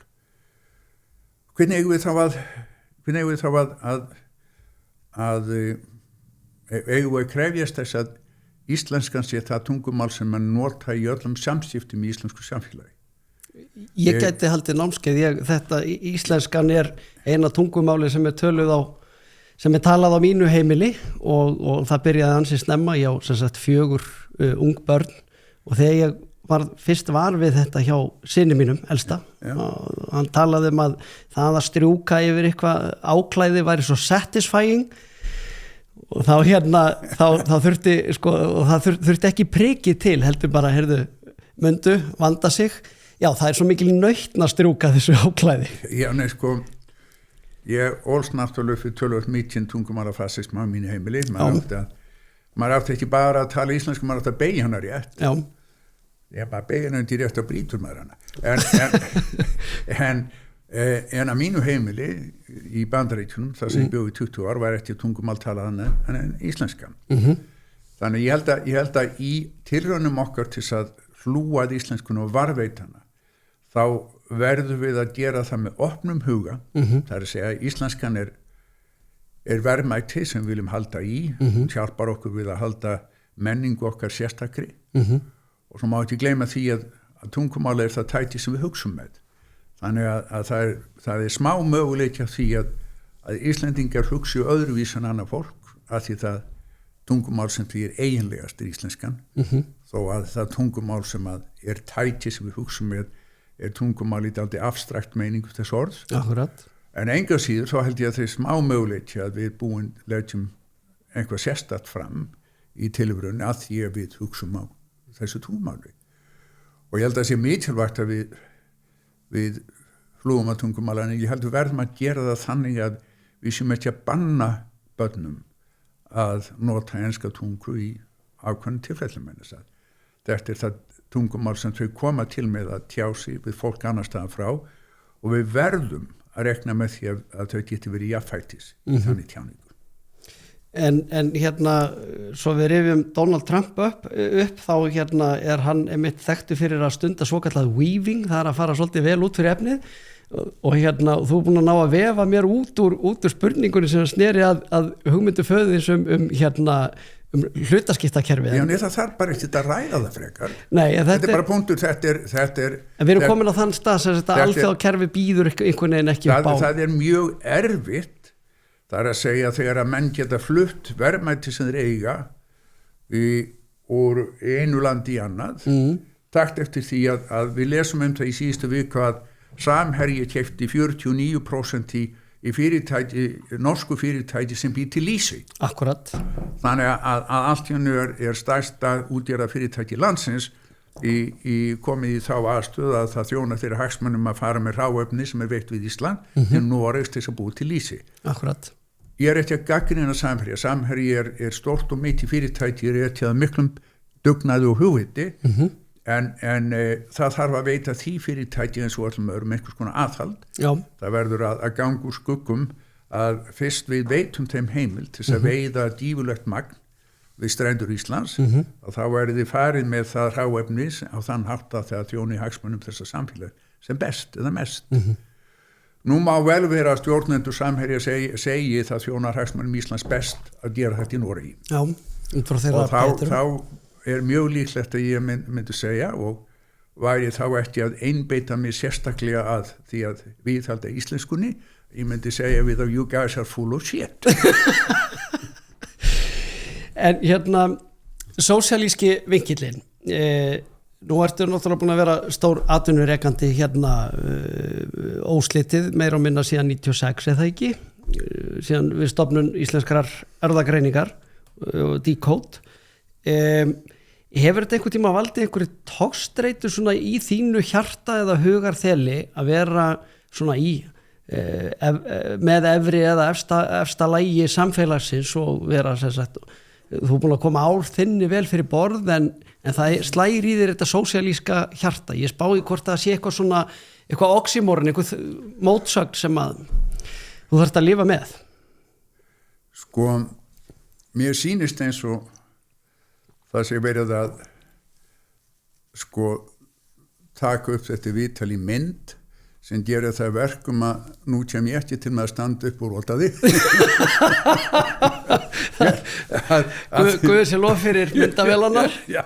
Hvernig eigum við þá að eigum við krefjast þess að íslenskan sé það tungumál sem mann nota í öllum samskiptum í íslensku samfélagi? Ég gæti haldið námskeið, þetta íslenskan eina tungumáli sem sem talað á mínu heimili og það byrjaði ansi snemma, ég á sem sagt 4 ung börn og þegar ég var fyrst var við þetta hjá syni mínum, elsta, hann talaði að það að strjúka yfir eitthvað áklæði væri svo satisfying og þá þurfti og það þurfti ekki prikið til, heldur bara, mundu, vanda sig. Já, það svo mikil nautn að strjúka þessu áklæði. Já, nei, ég ólst náttúrulega fyrir tölvöld mikinn tungumálafasisma á mínu heimili. Maður átti ekki bara að tala íslensku, maður átti að beygja hana rétt. Já. Ég bara beygja hana til rétt að brýtur maður hana. En að mínu heimili í Bandaríkjunum, þar sem ég bjó í 20 ár, var ekki tungumál talað en íslenska. Þannig ég held að í tilraunum okkar til að hlúa að íslenskunum og varðveitana, þá verðum við að gera það með opnum huga. Það að segja að íslenskan verðmæti sem við viljum halda í, hjálpar okkur við að halda menningu okkar sérstakri og svo má ekki gleyma því að tungumáli það tæti sem við hugsum með. Þannig að það smá möguleikja því að Íslendingar hugsi öðruvís en annað fólk, að því það tungumál sem því eiginlegast íslenskan, þó að það tungumál sem tæti sem við hugsum með tungumál í dálítið abstrakt meiningu þess orðs. Akkurat. En enga síður þá held ég að þeir smá möguleiki að við leggjum einhvað sérstakt fram í tilverunni að því að við hugsum á þessu tungumáli. Og ég held að það sé mikilvægt að við hlúum að tungumáli, en ég held að verðum að gera það þannig að við séum ekki að banna börnum að nota enska tungu í ákveðnum tilfellum. Þetta það tungumál sem þau koma til með að tjá sig við fólk annars staðar frá og við verðum að rekna með því að þau geti verið jafnfætis í þannig tjáningu. En svo við rifjum Donald Trump upp þá hann einmitt þekktur fyrir að stunda svokallað weaving, það að fara svolítið vel út fyrir efnið og þú búin að ná að vefa mér út úr spurningunni sem sneri að hugmyndu föðins hlutaskiptakerfi. Já, það þarf bara ekki að ræða það frekar. Nei, þetta bara punktur, þetta en við erum komin á þann stað sem þetta alþjóðakerfi býður einhvern veginn ekki upp á. Það mjög erfitt, það að segja þegar að menn geta flutt verðmæti sem þeir eiga úr einu landi í annað, takt eftir því að við lesum það í síðustu viku að Samherji keypti 49% í norsku fyrirtæki sem býr til lýsi. Akkurat. Þannig að allt í hennu stærsta útgerða fyrirtæki landsins komið í þá aðstöð að það þjóna þeirra hagsmunum að fara með hráefni sem veitt við Ísland til Noregs til þess að búið til lýsi. Akkurat. Ég ekki að gagnrýna Samherji. Samherji stórt og mikið fyrirtæki, ekki að miklum dugnaði og hugviti, en það þarf að veita því fyrirtæki eins og allum öðrum einhvers konar aðhald. Já. Það verður að ganga úr skuggum að fyrst við veitum þeim heimild til þess að veiða dýfulegt magn við strendur Íslands og þá verður þið farið með það hráefnis á þann hátt að það þjóni hagsmunum þessa samfélag sem best eða mest. Nú má vel vera að stjórnendur Samherja segi það þjónar hagsmunum Íslands best að gera þetta í Noregi. Já, og þá mjög líklegt að ég myndi segja og væri þá ekki að einbeita mig sérstaklega að því að viðhalda íslenskunni, ég myndi segja við að you guys are full of shit. En sósíalíski vinkillinn, nú ertu náttúrulega búin að vera stór atvinnurekandi óslitið meira og minna síðan 96 eða ekki, síðan við stofnun íslenskrar erfðagreiningar, Decode. Hefur þetta einhvern tíma valdið einhverju togstreitu svona í þínu hjarta eða hugarþeli að vera svona með efri eða efsta lagi samfélagsins og vera sem sagt, þú er búin að koma ár þinni vel fyrir borð en það slægir í þér þetta sósíalíska hjarta. Ég spáði hvort það sé eitthvað svona, eitthvað oxymoron, eitthvað mótsögn sem að þú þarft að lifa með. Sko, mér sýnist eins og það sé verið að sko taka upp þetta viðtal í mynd sem gerir það verkum að nú kem ég ekki til með að standa upp og róta þig. Guð sé lof fyrir myndavélarnar. Já,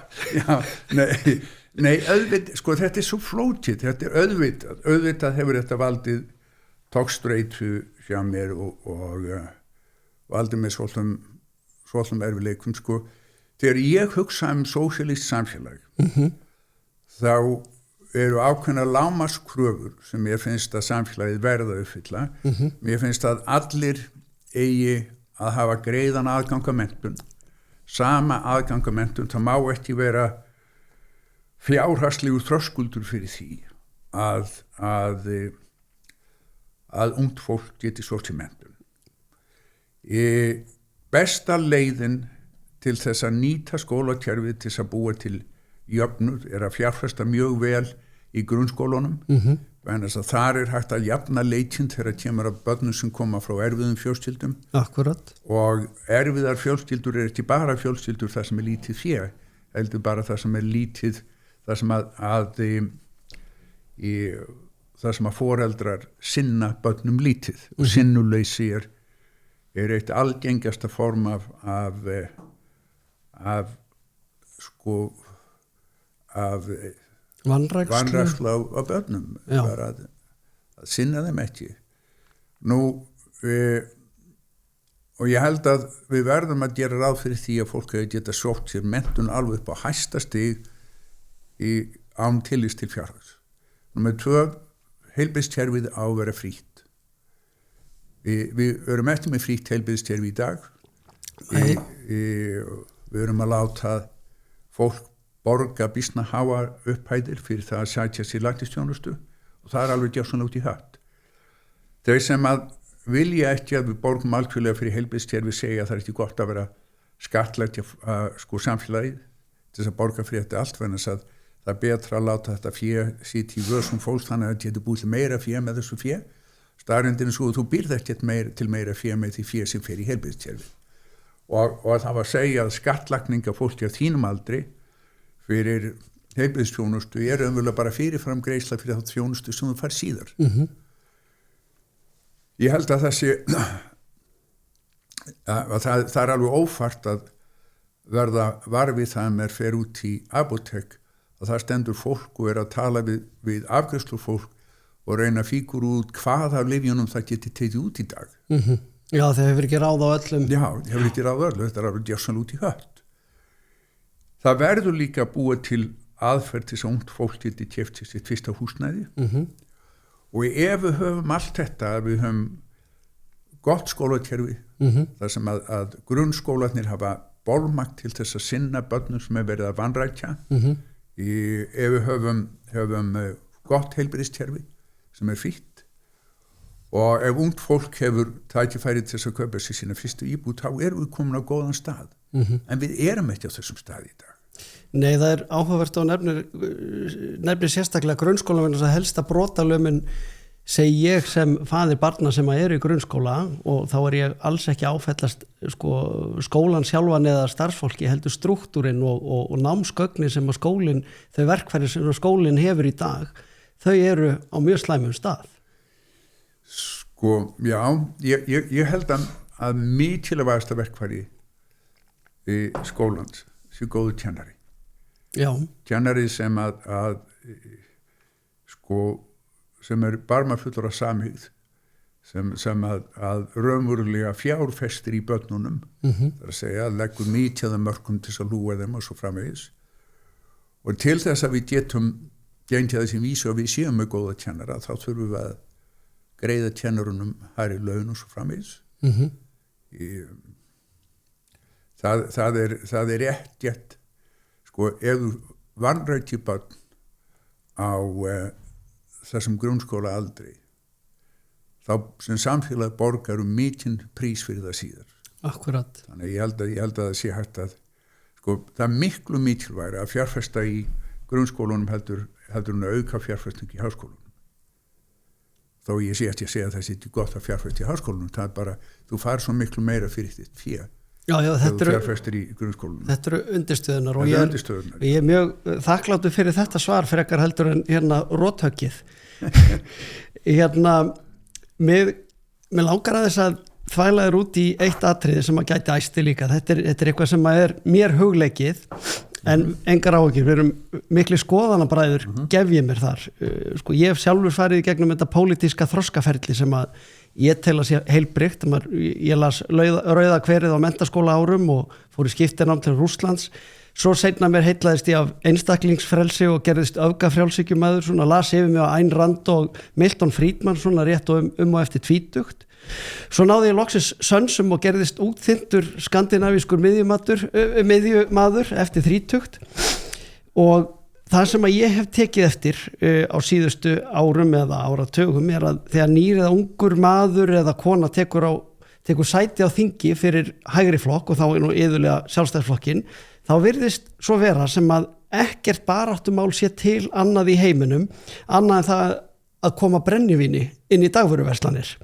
nei, auðvitað, sko þetta er svo flókið, þetta er auðvitað hefur þetta valdið togstreitu hjá mér og valdið með svolum erfileikum, sko. Þegar ég hugsa sósíalískt samfélag, þá eru ákveðna lágmarkskröfur sem mér finnst að samfélagið verða að uppfylla. Mér finnst að allir eigi að hafa greiðan aðgang að menntun, sama aðgang að menntun. Það má ekki vera fjárhagslegur þröskuldur fyrir því að ungt fólk geti sótt í menntun. Besta leiðin til þess að nýta skólakerfið til þess að búa til jöfnuð er að fjárfesta mjög vel í grunnskólunum, en þess að þar er hægt að jafna leikinn þegar kemur að börnum sem koma frá erfiðum fjölskyldum. Akkurat. Og erfiðar fjölskyldur er ekki bara fjölskyldur það sem er lítið fé, heldur bara það sem er lítið, það sem að foreldrar sinna börnum lítið og sinnuleysi er eitt algengasta form af vanrækslu á börnum, bara að sinna þeim ekki. Nú, og ég held að við verðum að gera ráð fyrir því að fólk hefur geta sótt sér menntun alveg upp á hæsta stig án tillits til fjárhags. Númer 2, heilbrigðiskerfið á að vera frítt. Við erum eftir með frítt heilbrigðiskerfi í dag. Við erum að láta fólk borga býsna háa upphæðir fyrir það að sætja sér læknisþjónustu og það er alveg gjörsamlega út í hött. Þeir sem að vilja ekki að við borgum algjörlega fyrir heilbrigðiskerfi segja að það er ekki gott að vera skattleggja samfélagið til þess að borga fyrir þetta allt, vegna þess að það er betra að láta þetta fé sitt í vörsum fólks þannig að þetta getur búið til meira fé með þessu fé. Staðreyndin er svo að þú býrð ekki til meira fé með því fé sem fer í heilbrigðiskerfi. Og það var að segja að skattlagninga fólki á þínum aldri fyrir heilbrigðisþjónustu er umverulega bara fyrirfram greiðsla fyrir þá þjónustu sem þú fær síðar. Ég held að það sé að það er alveg ófært að verða varfið það með fer út í apótek að það stendur fólk og er að tala við afgreiðslufólk og reyna að fígur út hvað af lyfjunum það geti tekið út í dag. Já, það hefur ekki ráð á öllum. Já, það hefur ekki ráð á öllum, þetta er alveg gjörsamlega út í hött. Það verður líka að búa til aðferð til þess að ungt fólk geti keypt sér sitt fyrsta húsnæði. Og ef við höfum allt þetta, við höfum gott skólakerfi, þar sem að grunnskólarnir hafa bolmagn til þess að sinna börnum sem er verið að vanrækja. Ef við höfum gott heilbrigðiskerfi sem er frítt, og ef ungt fólk hefur tækifæri til þess að kaupa sér sína fyrstu íbúð, þá erum við komin á góðan stað. En við erum ekki á þessum stað í dag. Nei, það er áhugavert og nefnir sérstaklega grunnskóla, vegna þess að helsta brotalömin segi ég sem faðir barna sem eru í grunnskóla, og þá er ég alls ekki áfellast skólan sjálfan eða starfsfólki, heldur struktúrin og námsgögnin sem að skólinn, þau verkfæri sem skólinn hefur í dag, þau eru á mjög slæmum stað. Sko, já, ég held að mikilvægasta verkfæri í skólans sé góður kennari. Já. Kennari sem sem er barmafullur af samhygð, sem að raunverulega fjárfestir í börnunum, það er að segja, leggur mikið af mörkum til að lúga þeim og svo framvegis. Og til þess að við getum gengið þessi vísu að við séum með góða kennara, þá þurfum við að greiða kennarunum hærri laun og svo framvegis. Það er ekkert, sko, ef þú vanrætti barn á þessum grunnskóla aldrei, þá sem samfélag borgar mikinn prís fyrir það síðar. Akkurat. Þannig ég held að það sé hægt að, sko, það er miklu mikilvægara að fjárfesta í grunnskólunum heldur en að auka fjárfesting í háskólunum. Þó ég sé ekki að segja að það sé ekki gott að fjárfesta í háskólunum, það er bara, þú fær svo miklu meira fyrir þitt fé. Já, þetta eru fjárfestir í grunnskólunum. Þetta eru undirstöðunar og ég er mjög þakkláttur fyrir þetta svar frekar heldur en róthöggið. Mér langar að þess að þvælaður út í eitt atriði sem að gæti æsti líka. Þetta er eitthvað sem er mér hugleikið en engar áhyggjur, við erum mikli skoðanabræður, gef ég mér þar. Sko, ég hef sjálfur farið í gegnum þetta pólitíska þroskaferli sem að ég tel að sé heilbrigt. Ég las rauða kverið á menntaskóla árum og fór í skiptinám til Rússlands. Svo seinna mér heitlaðist ég af einstaklingsfrelsi og gerðist öfgafrjálshyggjumaður, svona las yfir mig á Ayn Rand og Milton Friedman, svona rétt og og eftir tvítugt. Svo náði ég loksins sönsum og gerðist útþyntur skandinavískur miðjumaður eftir þrítugt og það sem að ég hef tekið eftir á síðustu árum eða áratugum er að þegar nýr eða ungur maður eða kona tekur sæti á þingi fyrir hægri flokk og þá er nú iðulega Sjálfstæðisflokkin, þá virðist svo vera sem að ekkert baráttumál sé til annað í heiminum, annað en það að koma brennivíni inn í dagvöruverslanir.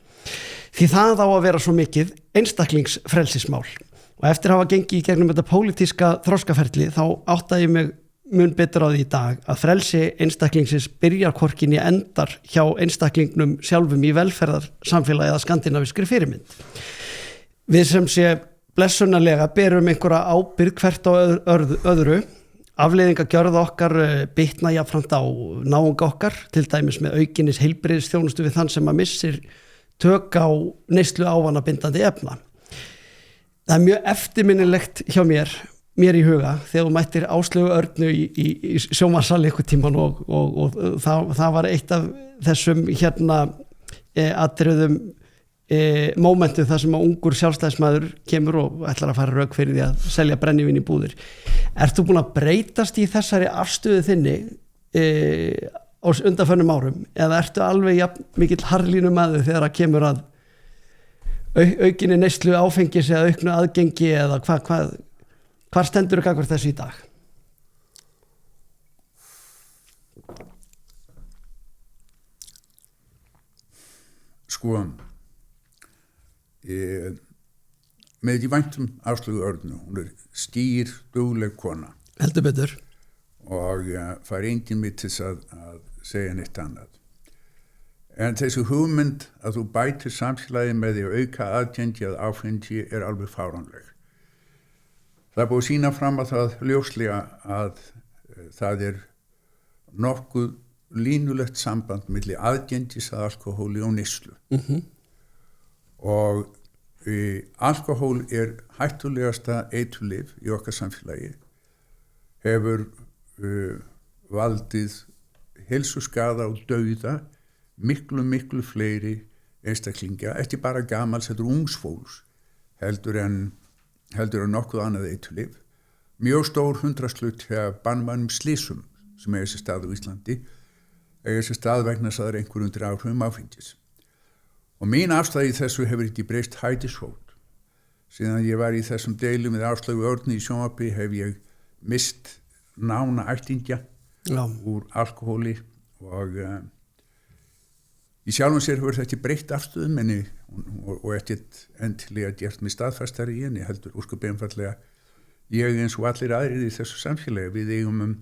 Því það á að vera svo mikið einstaklingsfrelsismál og eftir að hafa gengið í gegnum þetta pólitíska þroskaferli þá áttaði ég mig mun betur á því í dag að frelsi einstaklingsins byrjar hvorki endar hjá einstaklingnum sjálfum í velferðarsamfélagi eða skandinavískri fyrirmynd. Við sem sé blessunarlega berum einhverja ábyrgð hvert á öðru, afleiðingagjörð okkar bitna jafnframt á náunga okkar, til dæmis með aukinnis heilbrigðisþjónustu við þann sem að missir tök á neyslu ávanabindandi efna. Það er mjög eftirminnilegt hjá mér í huga þegar þú mættir Áslaugu Örnu í sjónvarpssal einhvern tímann og það var eitt af þessum atriðum mómentum þar sem að ungur sjálfstæðismaður kemur og ætlar að fara rök fyrir því að selja brennivín í búðir. Ert þú búin að breytast í þessari afstöðu þinni á undanförnum árum eða ertu alveg mikill harlínu maður þegar að kemur að aukinni neyslu áfengis eða auknu aðgengi eða hvar stendur þú gagnvart þessu í dag? Sko með því væntum Áslaugu Örnu, hún er skýr, dugleg kona. Heldur betur. Og fær enginn mitt til að segja neitt annað. En þessi hugmynd að þú bætir samfélagi með því að auka aðgengi að áfengi er alveg fáránleg. Það er búið að sýna fram að það ljóslega að það er nokkuð línulegt samband milli aðgengis að alkohóli og neyslu. Og alkohól er hættulegasta eiturlyf í okkar samfélagi, hefur valdið heilsuskaða og dauða miklu fleiri einstaklinga, ekki bara gamals, heldur ungs fólks, heldur en nokkuð annað eiturlyf. Mjög stór hundraðslut hjá banvænum slysum sem eiga sér stað á Íslandi, eiga sér stað vegna þess að það er einhver undir áhrifum áfengis. Og mín afstæði í þessu hefur ekki breyst hætisvót. Síðan ég var í þessum deilum með Áslaugu Örnu í sjónvarpi hef ég mist nána ættingja úr alkohóli og í sjálfum sér hefur þetta breytt afstöðum henni og ekkert endilega gert mig staðfastari í henni, heldur ósköp einfaldlega ég eins og allir aðrir í þessu samfélagi við eigum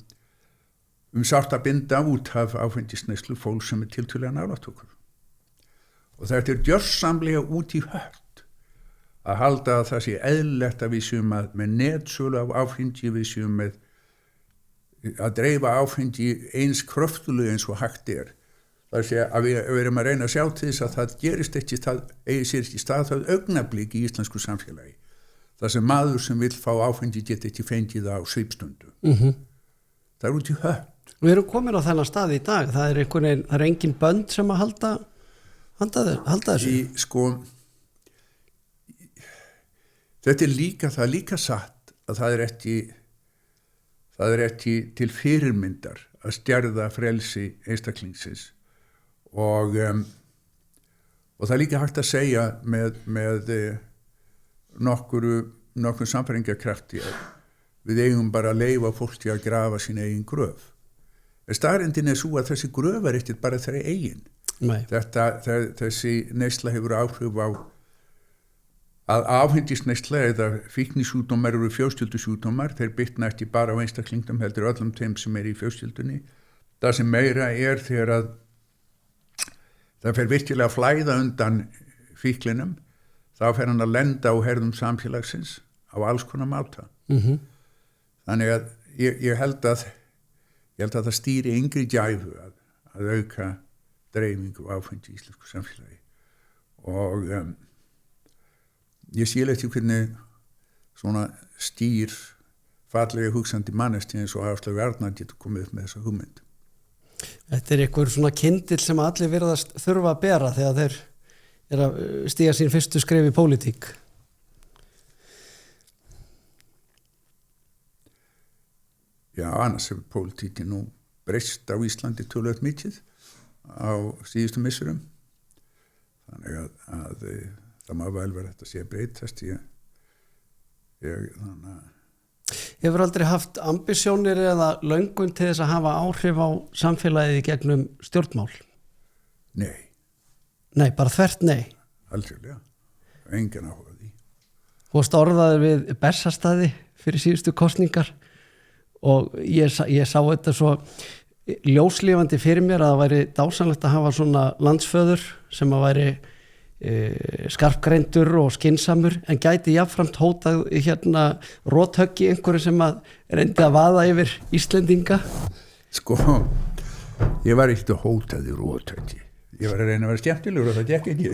sárt að binda út af áfengisneyslu fólk sem er tiltölulega nálægt okkur. Og þetta er gjörsamlega út í hött að halda að það sé eðlilegt að við séum með netsölu af áfengi, við séum með að dreifa áfengi eins kröftulega eins og hægt er. Það sé að við erum að reyna að sjá til þess að það gerist ekki, eigi sér ekki stað það augnablik í íslensku samfélagi. Það sem maður sem vill fá áfengi geti ekki fengið á svipstundu. Það er út í hött. Við erum komin á þennan stað í dag. Það er engin bönd sem að halda þessu. Sko, þetta er líka satt að það er ekki það ekki til fyrirmyndar að stjarða frelsi einstaklingsins og það er líka hægt að segja með nokkur samfæringarkrafti að við eigum bara að leyfa fólki að grafa sín eigin gröf. Staðreyndin svo að þessi gröf ekki bara þeirra eigin. Þessi neysla hefur áhrif á að áhendisneysla eða fíknisjúkdómar eru fjölskyldusjúkdómar, þeir bitna ekki bara á einstaklingum heldur öllum þeim sem í fjölskyldunni. Það sem meira þegar að það fer virkilega að flæða undan fíklinum, þá fer hann að lenda á herðum samfélagsins á alls konar máta. Þannig að ég held að það stýri yngri gæfu að auka dreifingu áfengi í íslensku samfélagi og ég skil ekki hvernig svona stýr fallega hugsandi mannesti eins og Áslaugur Arnar getur komið upp með þessa hugmynd. Þetta einhver svona kyndil sem allir virðast þurfa að bera þegar þeir að stíga sín fyrstu skref í pólitík. Já, annars hefur pólitíkin nú breyst á Íslandi töluvert mikið á síðustu missurum. Þannig að það má vel vera þetta sé breytast. Hefur aldrei haft ambisjónir eða löngun til þess að hafa áhrif á samfélagið í gegnum stjórnmál? Nei, bara þvert nei. Algjörlega, engin áhuga því. Þú varst orðaður við Bessastaði fyrir síðustu kosningar og ég sá þetta svo ljóslífandi fyrir mér að það væri dásamlegt að hafa svona landsföður sem að væri skarpgreindur og skynsamur en gæti jafnframt hótað rothöggi einhverju sem að reyndi að vaða yfir Íslendinga. Sko, ég var ekkert að hóta því rothöggi. Ég var að reyna að vera skemmtilegur og það gekk ekki.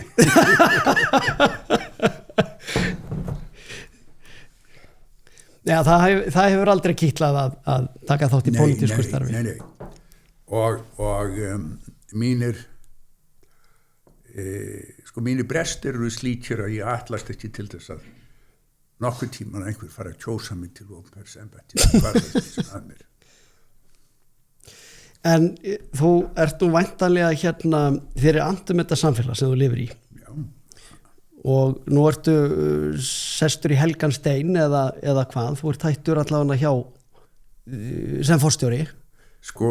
Já, það hefur aldrei kitlað að taka þátt í pólitísku starfi. Nei. Og mínir brestir eru slíkir að ég ætlast ekki til þess að nokkur tíman einhver fara að kjósa mig til opinbers embætti að mér. En þú ert nú væntanlega þér andum þetta samfélag sem þú lifir í. Já. Og nú ertu sestur í helgan stein eða hvað, þú ert hættur allavega hjá sem forstjóri. Sko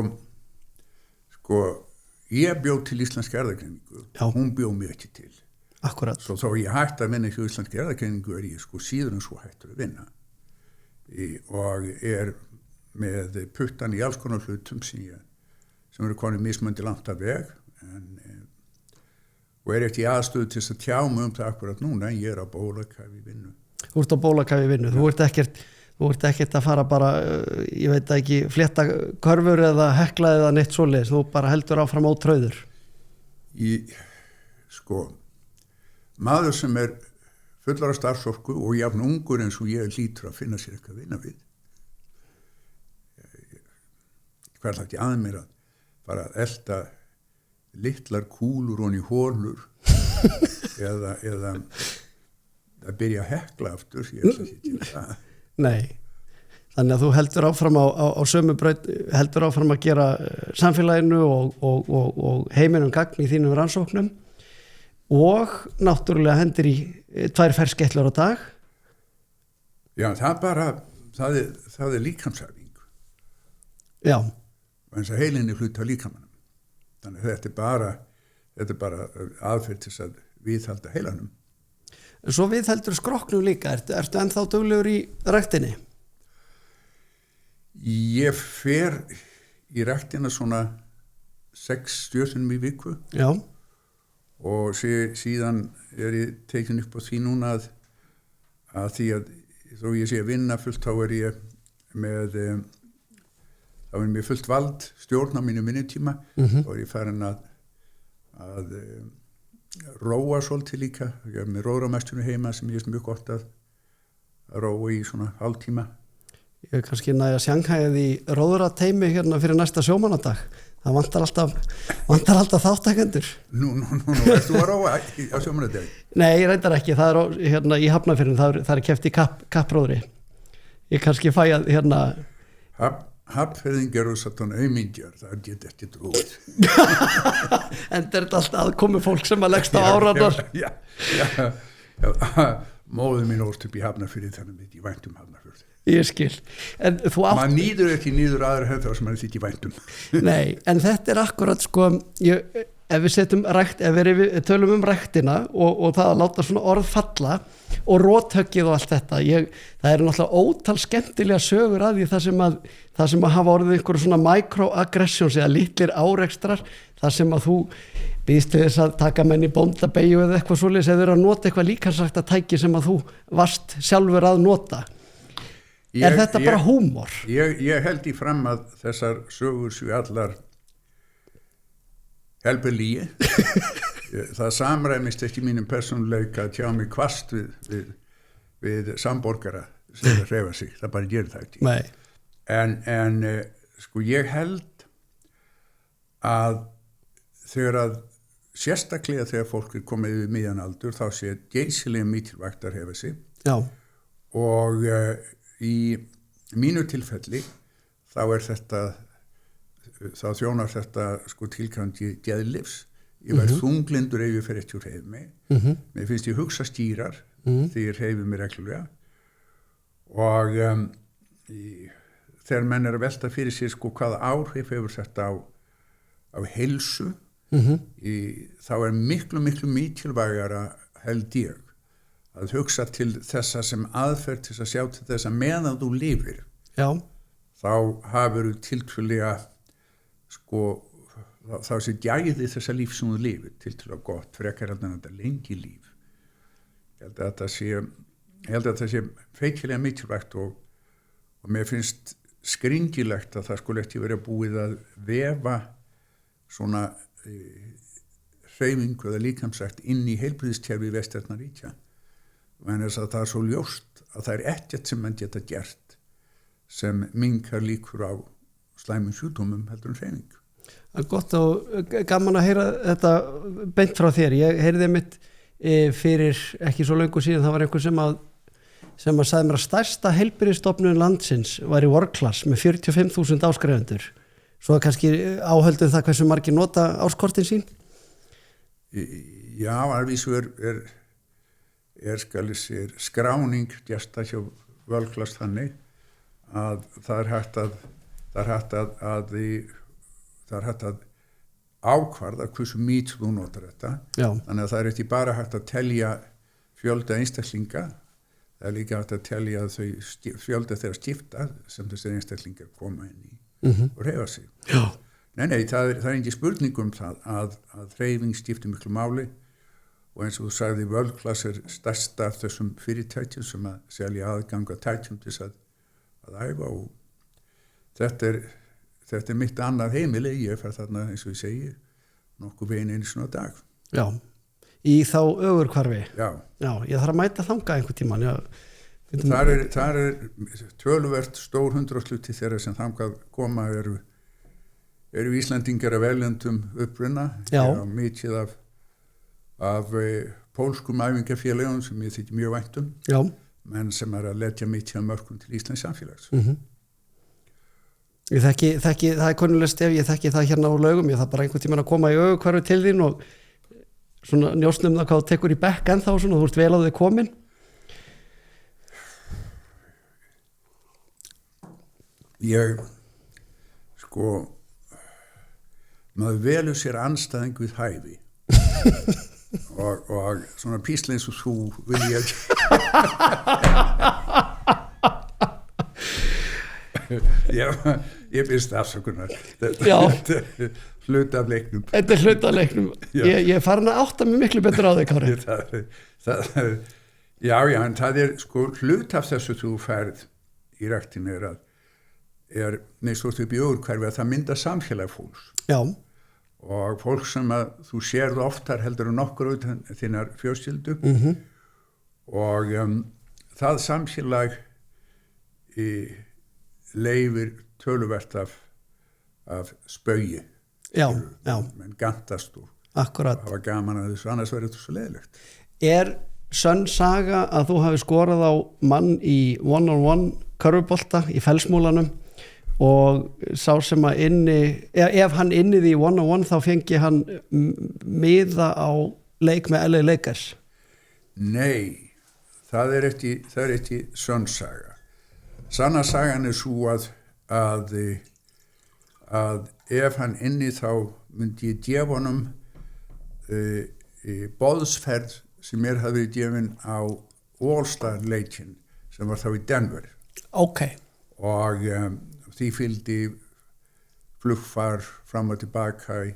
ég bjó til Íslenska erfðagreiningu, hún bjó mig ekki til. Akkurat. Svo þá ég hætti að vinna hjá Íslenska erfðagreiningu ég síður en svo hættur að vinna. Og með puttan í alls konar hlutum sem eru konið mismöndi langt af veg og ekki í aðstöðu til þess að tjá mig það akkurat núna, ég á bólakafi vinnu. Þú ert á bólakafi vinnu, þú ert ekkert að fara bara, ég veit ekki, flétta körfur eða hekla eða neitt svoleiðis, þú bara heldur áfram ótrauður. Maður sem fullar af starfsorku og jafn ungur eins og ég hlýtur að finna sér eitthvað að vinna við. Hvað er það ekki að mér að bara að elda litlar kúlur og í hólur eða að byrja að hekla aftur, ég ekki til það. Nei, þannig að þú heldur áfram á sömu braut, heldur áfram að gera samfélaginu og heiminum gagn í þínum rannsóknum og náttúrulega hendur í 2 ferskeytlur á dag. Já, það er líkamsæfing. Já. Eins og heilinni hluta líkamannum. Þannig að þetta er bara aðferð til að viðhalda heilanum. Svo viðheldur skrokknum líka, ertu ennþá duglegur í ræktinni? Ég fer í ræktina svona 6 stjórnum í viku. Já. Og síðan ég tekin upp á því núna að því að þó ég sé að vinna fullt þá ég með þá mér fullt vald stjórn á mínu vinnutíma og ég farin að róa svolítið líka. Ég með róðramesturinn heima sem ég mjög gott að róa í svona hálftíma. Ég kannski næja sjanghæðið í róðrateimi fyrir næsta sjómannadag. Það vantar alltaf þáttakendur. Nú, erst þú að róa á sjómannadegi? Nei, ég reyndar ekki. Það í Hafnarfirðinum, það er keppt í kappróðri. Ég kannski fæ að Hafnfirðingar og satan aumingjar, það get ekki trúið. En þetta alltaf aðkomi fólk sem að leggst á áranar. Já. Móður mín ólst upp í Hafnarfirði, þannig að ég væntum Hafnarfirði. Ég skil. En þú maður nýður ekki nýður aðra höfð þá sem maður þykir væntum. Nei, en þetta akkurat sko, ef við setjum rækt, ef við tölum ræktina og það að láta svona orð falla og róthöggið og allt þetta, það eru náttúrulega ótal skemmtilega sögur að því það sem að hafa orðið einhverju svona microaggressions eða litlir árekstrar, það sem að þú býðst til þess að taka menn í bóndabeygju eða eitthvað svoleiðis, eða að nota eitthvað líkamsrækta tæki sem að þú varst sjálfur að nota. Þetta bara húmor? Ég held í fram að þessar sögur séu allar helber lígi. Það samræmist ekki mínum persónuleika að tjá mig kvast við samborgara sem það hreyfa sig, það bara gerir það ekki. Nei. En sko ég held að sérstaklega þegar fólk komið yfir miðjan aldur þá sé geysilega mikilvægt að hreyfa sig. Já. Og í mínu tilfelli þá þjónar þetta sko tilgangi geðlifs. Ég verð þunglindur ef ég fer ekki úr hreyfi mig. Mér finnst ég hugsa skýrar þegar ég hreyfi mig reglulega og þegar menn að velta fyrir sér sko hvaða áhrif hefur þetta á heilsu, þá miklu mikilvægara held ég að hugsa til þessa sem aðferð til að sjá til þess að meðan þú lifir. Já. Þá hafur þú tiltölulega sko þá sé gæði þessa líf sem þú lifir tiltölulega gott, frekar heldur en þetta lengi líf. Ég held að það sé feikilega mikilvægt og mér finnst skringilegt að það skulle ekki vera búið að vefa svona hreyfingu eða líkamsrækt inn í heilbrigðiskerfi vestrænna ríkja. En þess að það svo ljóst að það ekkert sem mann geta gert sem minnkar líkur á slæmum sjúkdómum heldur en hreyfing. Gott og gaman að heyra þetta beint frá þér. Ég heyrði mitt fyrir ekki svo löngu síðan, það var einhver sem að sagði mér að stærsta heilbrigðisstofnun landsins var í world class með 45.000 áskrifendur. Svo kannski áhöldum það hversu margir nota áskortin sín? Já, alvísu er skráning gesta hjá world class þannig að það er hægt að ákvarða hversu mikið þú notar þetta. Já. Þannig að það er ekki bara hægt að telja fjölda einstaklinga, það er líka hægt að telja fjölda þeirra skipta sem þessir einstaklingar koma inn í og hreyfa sig. Já. Nei, það er ekki spurning um það að hreyfing skiptir miklu máli og eins og þú sagði world class stærsta af þessum fyrirtækjum sem að selja aðgang að tækjum til að æfa og þetta er mitt annað heimili, ég fer þarna eins og ég segi nokkuð veginn einu svona dag. Já, í þá ögurhvarfi. Já. Já, ég þarf að mæta þangað einhvern tímann. Það er töluvert stór 100% þeirra sem þangað koma eru Íslandingar af erlendum uppruna. Já. Mikið af pólskum æfingafélögum sem ég þykir mjög vænt um. Já. Menn sem að leggja mikið af mörkum til Íslands samfélags. Ég þekki, það er konulegt stef, ég þekki það hérna á Laugum, ég þarf bara einhvern tímann að koma í ögurhvarfi til þín og svona njósnum það hvað þú tekur í bekk ennþá svona, þú ert vel á þig komin. Maður velur sér andstæðing við hæfi og svona písla eins og þú vil ég ég finnst afsökunar þetta er hluta af leiknum. Þetta er hluta af leiknum. Ég er farin að átta mig miklu betur á þig, Kári. Já, en það er sko hluta af þessu þú færð í ræktinu er neist upp í ögurhverfi að það mynda samfélag fólks. Já. Og fólk sem að þú sérðu oftar heldur nokkur út þinnar fjölskyldu og það samfélag leifir töluvert af spaugi. Já. Menn gantast og akkurat. Hafa gaman að þessu, annars verður þetta svo leiðilegt. Er sönn saga að þú hafi skorað á mann í one-on-one körfubolta í Fellsmúlanum og sá sem að ef hann innið í 1-on-1 þá fengi hann miða á leik með LA Lakers. Nei, það er ekki sönn saga. Sanna sagan svo að ef hann inni þá myndi ég gefa honum boðsferð sem hafði verið gefin á All-Star leikinn sem var þá í Denver. Ok. Og því fylgdi flugfar fram og tilbaka í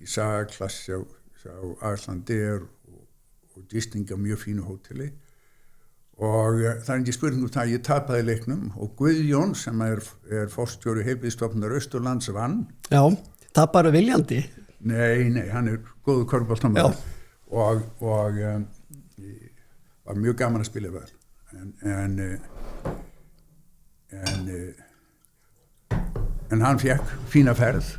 sagaklassi á Icelandair og gisting á mjög fínu hóteli og það ekki spurning það ég tapaði leiknum og Guðjón sem er forstjóri heilbrigðisstofnunar Austurlands vann. Já, taparu viljandi? Nei, hann góður körfuboltamaður og var mjög gaman að spila vel en hann fekk fína ferð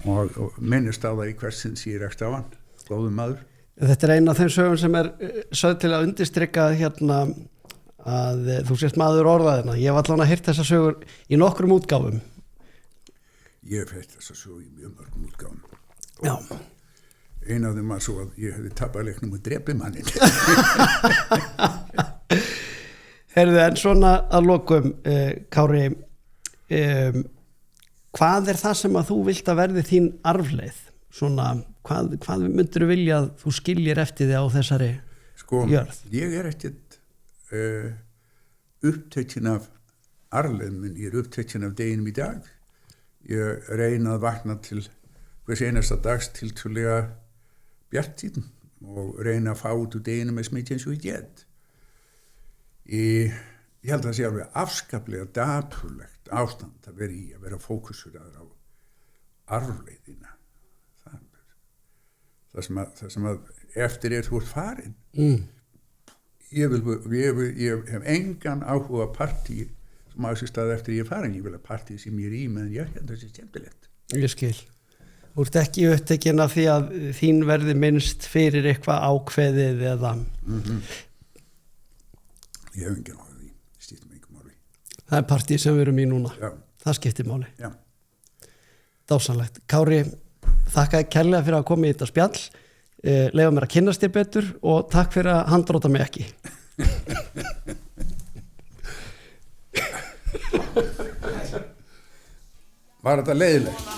og minnist á það í hversins ég rekst á hann, góður maður. Þetta er eina af þeim sögum sem sögð til að undirstrykka hérna að þú sést maður orðaðina. Ég hef allan að heyrt þessa sögur í nokkrum útgáfum. Ég hef heyrt þessa sögur í mjög mörgum útgáfum. Já. Ein af þeim var svo að ég hefði tapað leiknum og drepið mannin. Heyrðu, en svona að lokum, Kári, hvað er það sem að þú vilt að verði þín arfleið? Svona, hvað myndir þú vilja að þú skiljir eftir þig á þessari jörð? Ég ekkert upptekinn af arfleið minn, ég upptekinn af deginum í dag. Ég reyna að vakna til hvers einasta dags tiltölulega bjartsýn og reyna að fá út úr deginum með smiti eins og ég get. Ég held að það sé alveg afskaplega dapurlegt ástand að vera fókusuraður á arfleiðina. Það sem að eftir þú ert farin. Ég hef engan áhuga partí sem á sér stað eftir ég farin. Ég vil að partí sem ég í meðan ég held að það sé skemmtilegt. Ég skil. Þú ert ekki upptekinn af því að þín verði minnst fyrir eitthvað ákveðið eða... Ég hef engin áhuga því, skiptir mig ekki máli. Það er partí sem við erum í núna. Já. Það skiptir máli. Já. Dásanlegt. Kári, þakka kærlega fyrir að koma í þetta spjall. Leyfa mér að kynnast þér betur og takk fyrir að handróta mig ekki. Var þetta leiðilegt?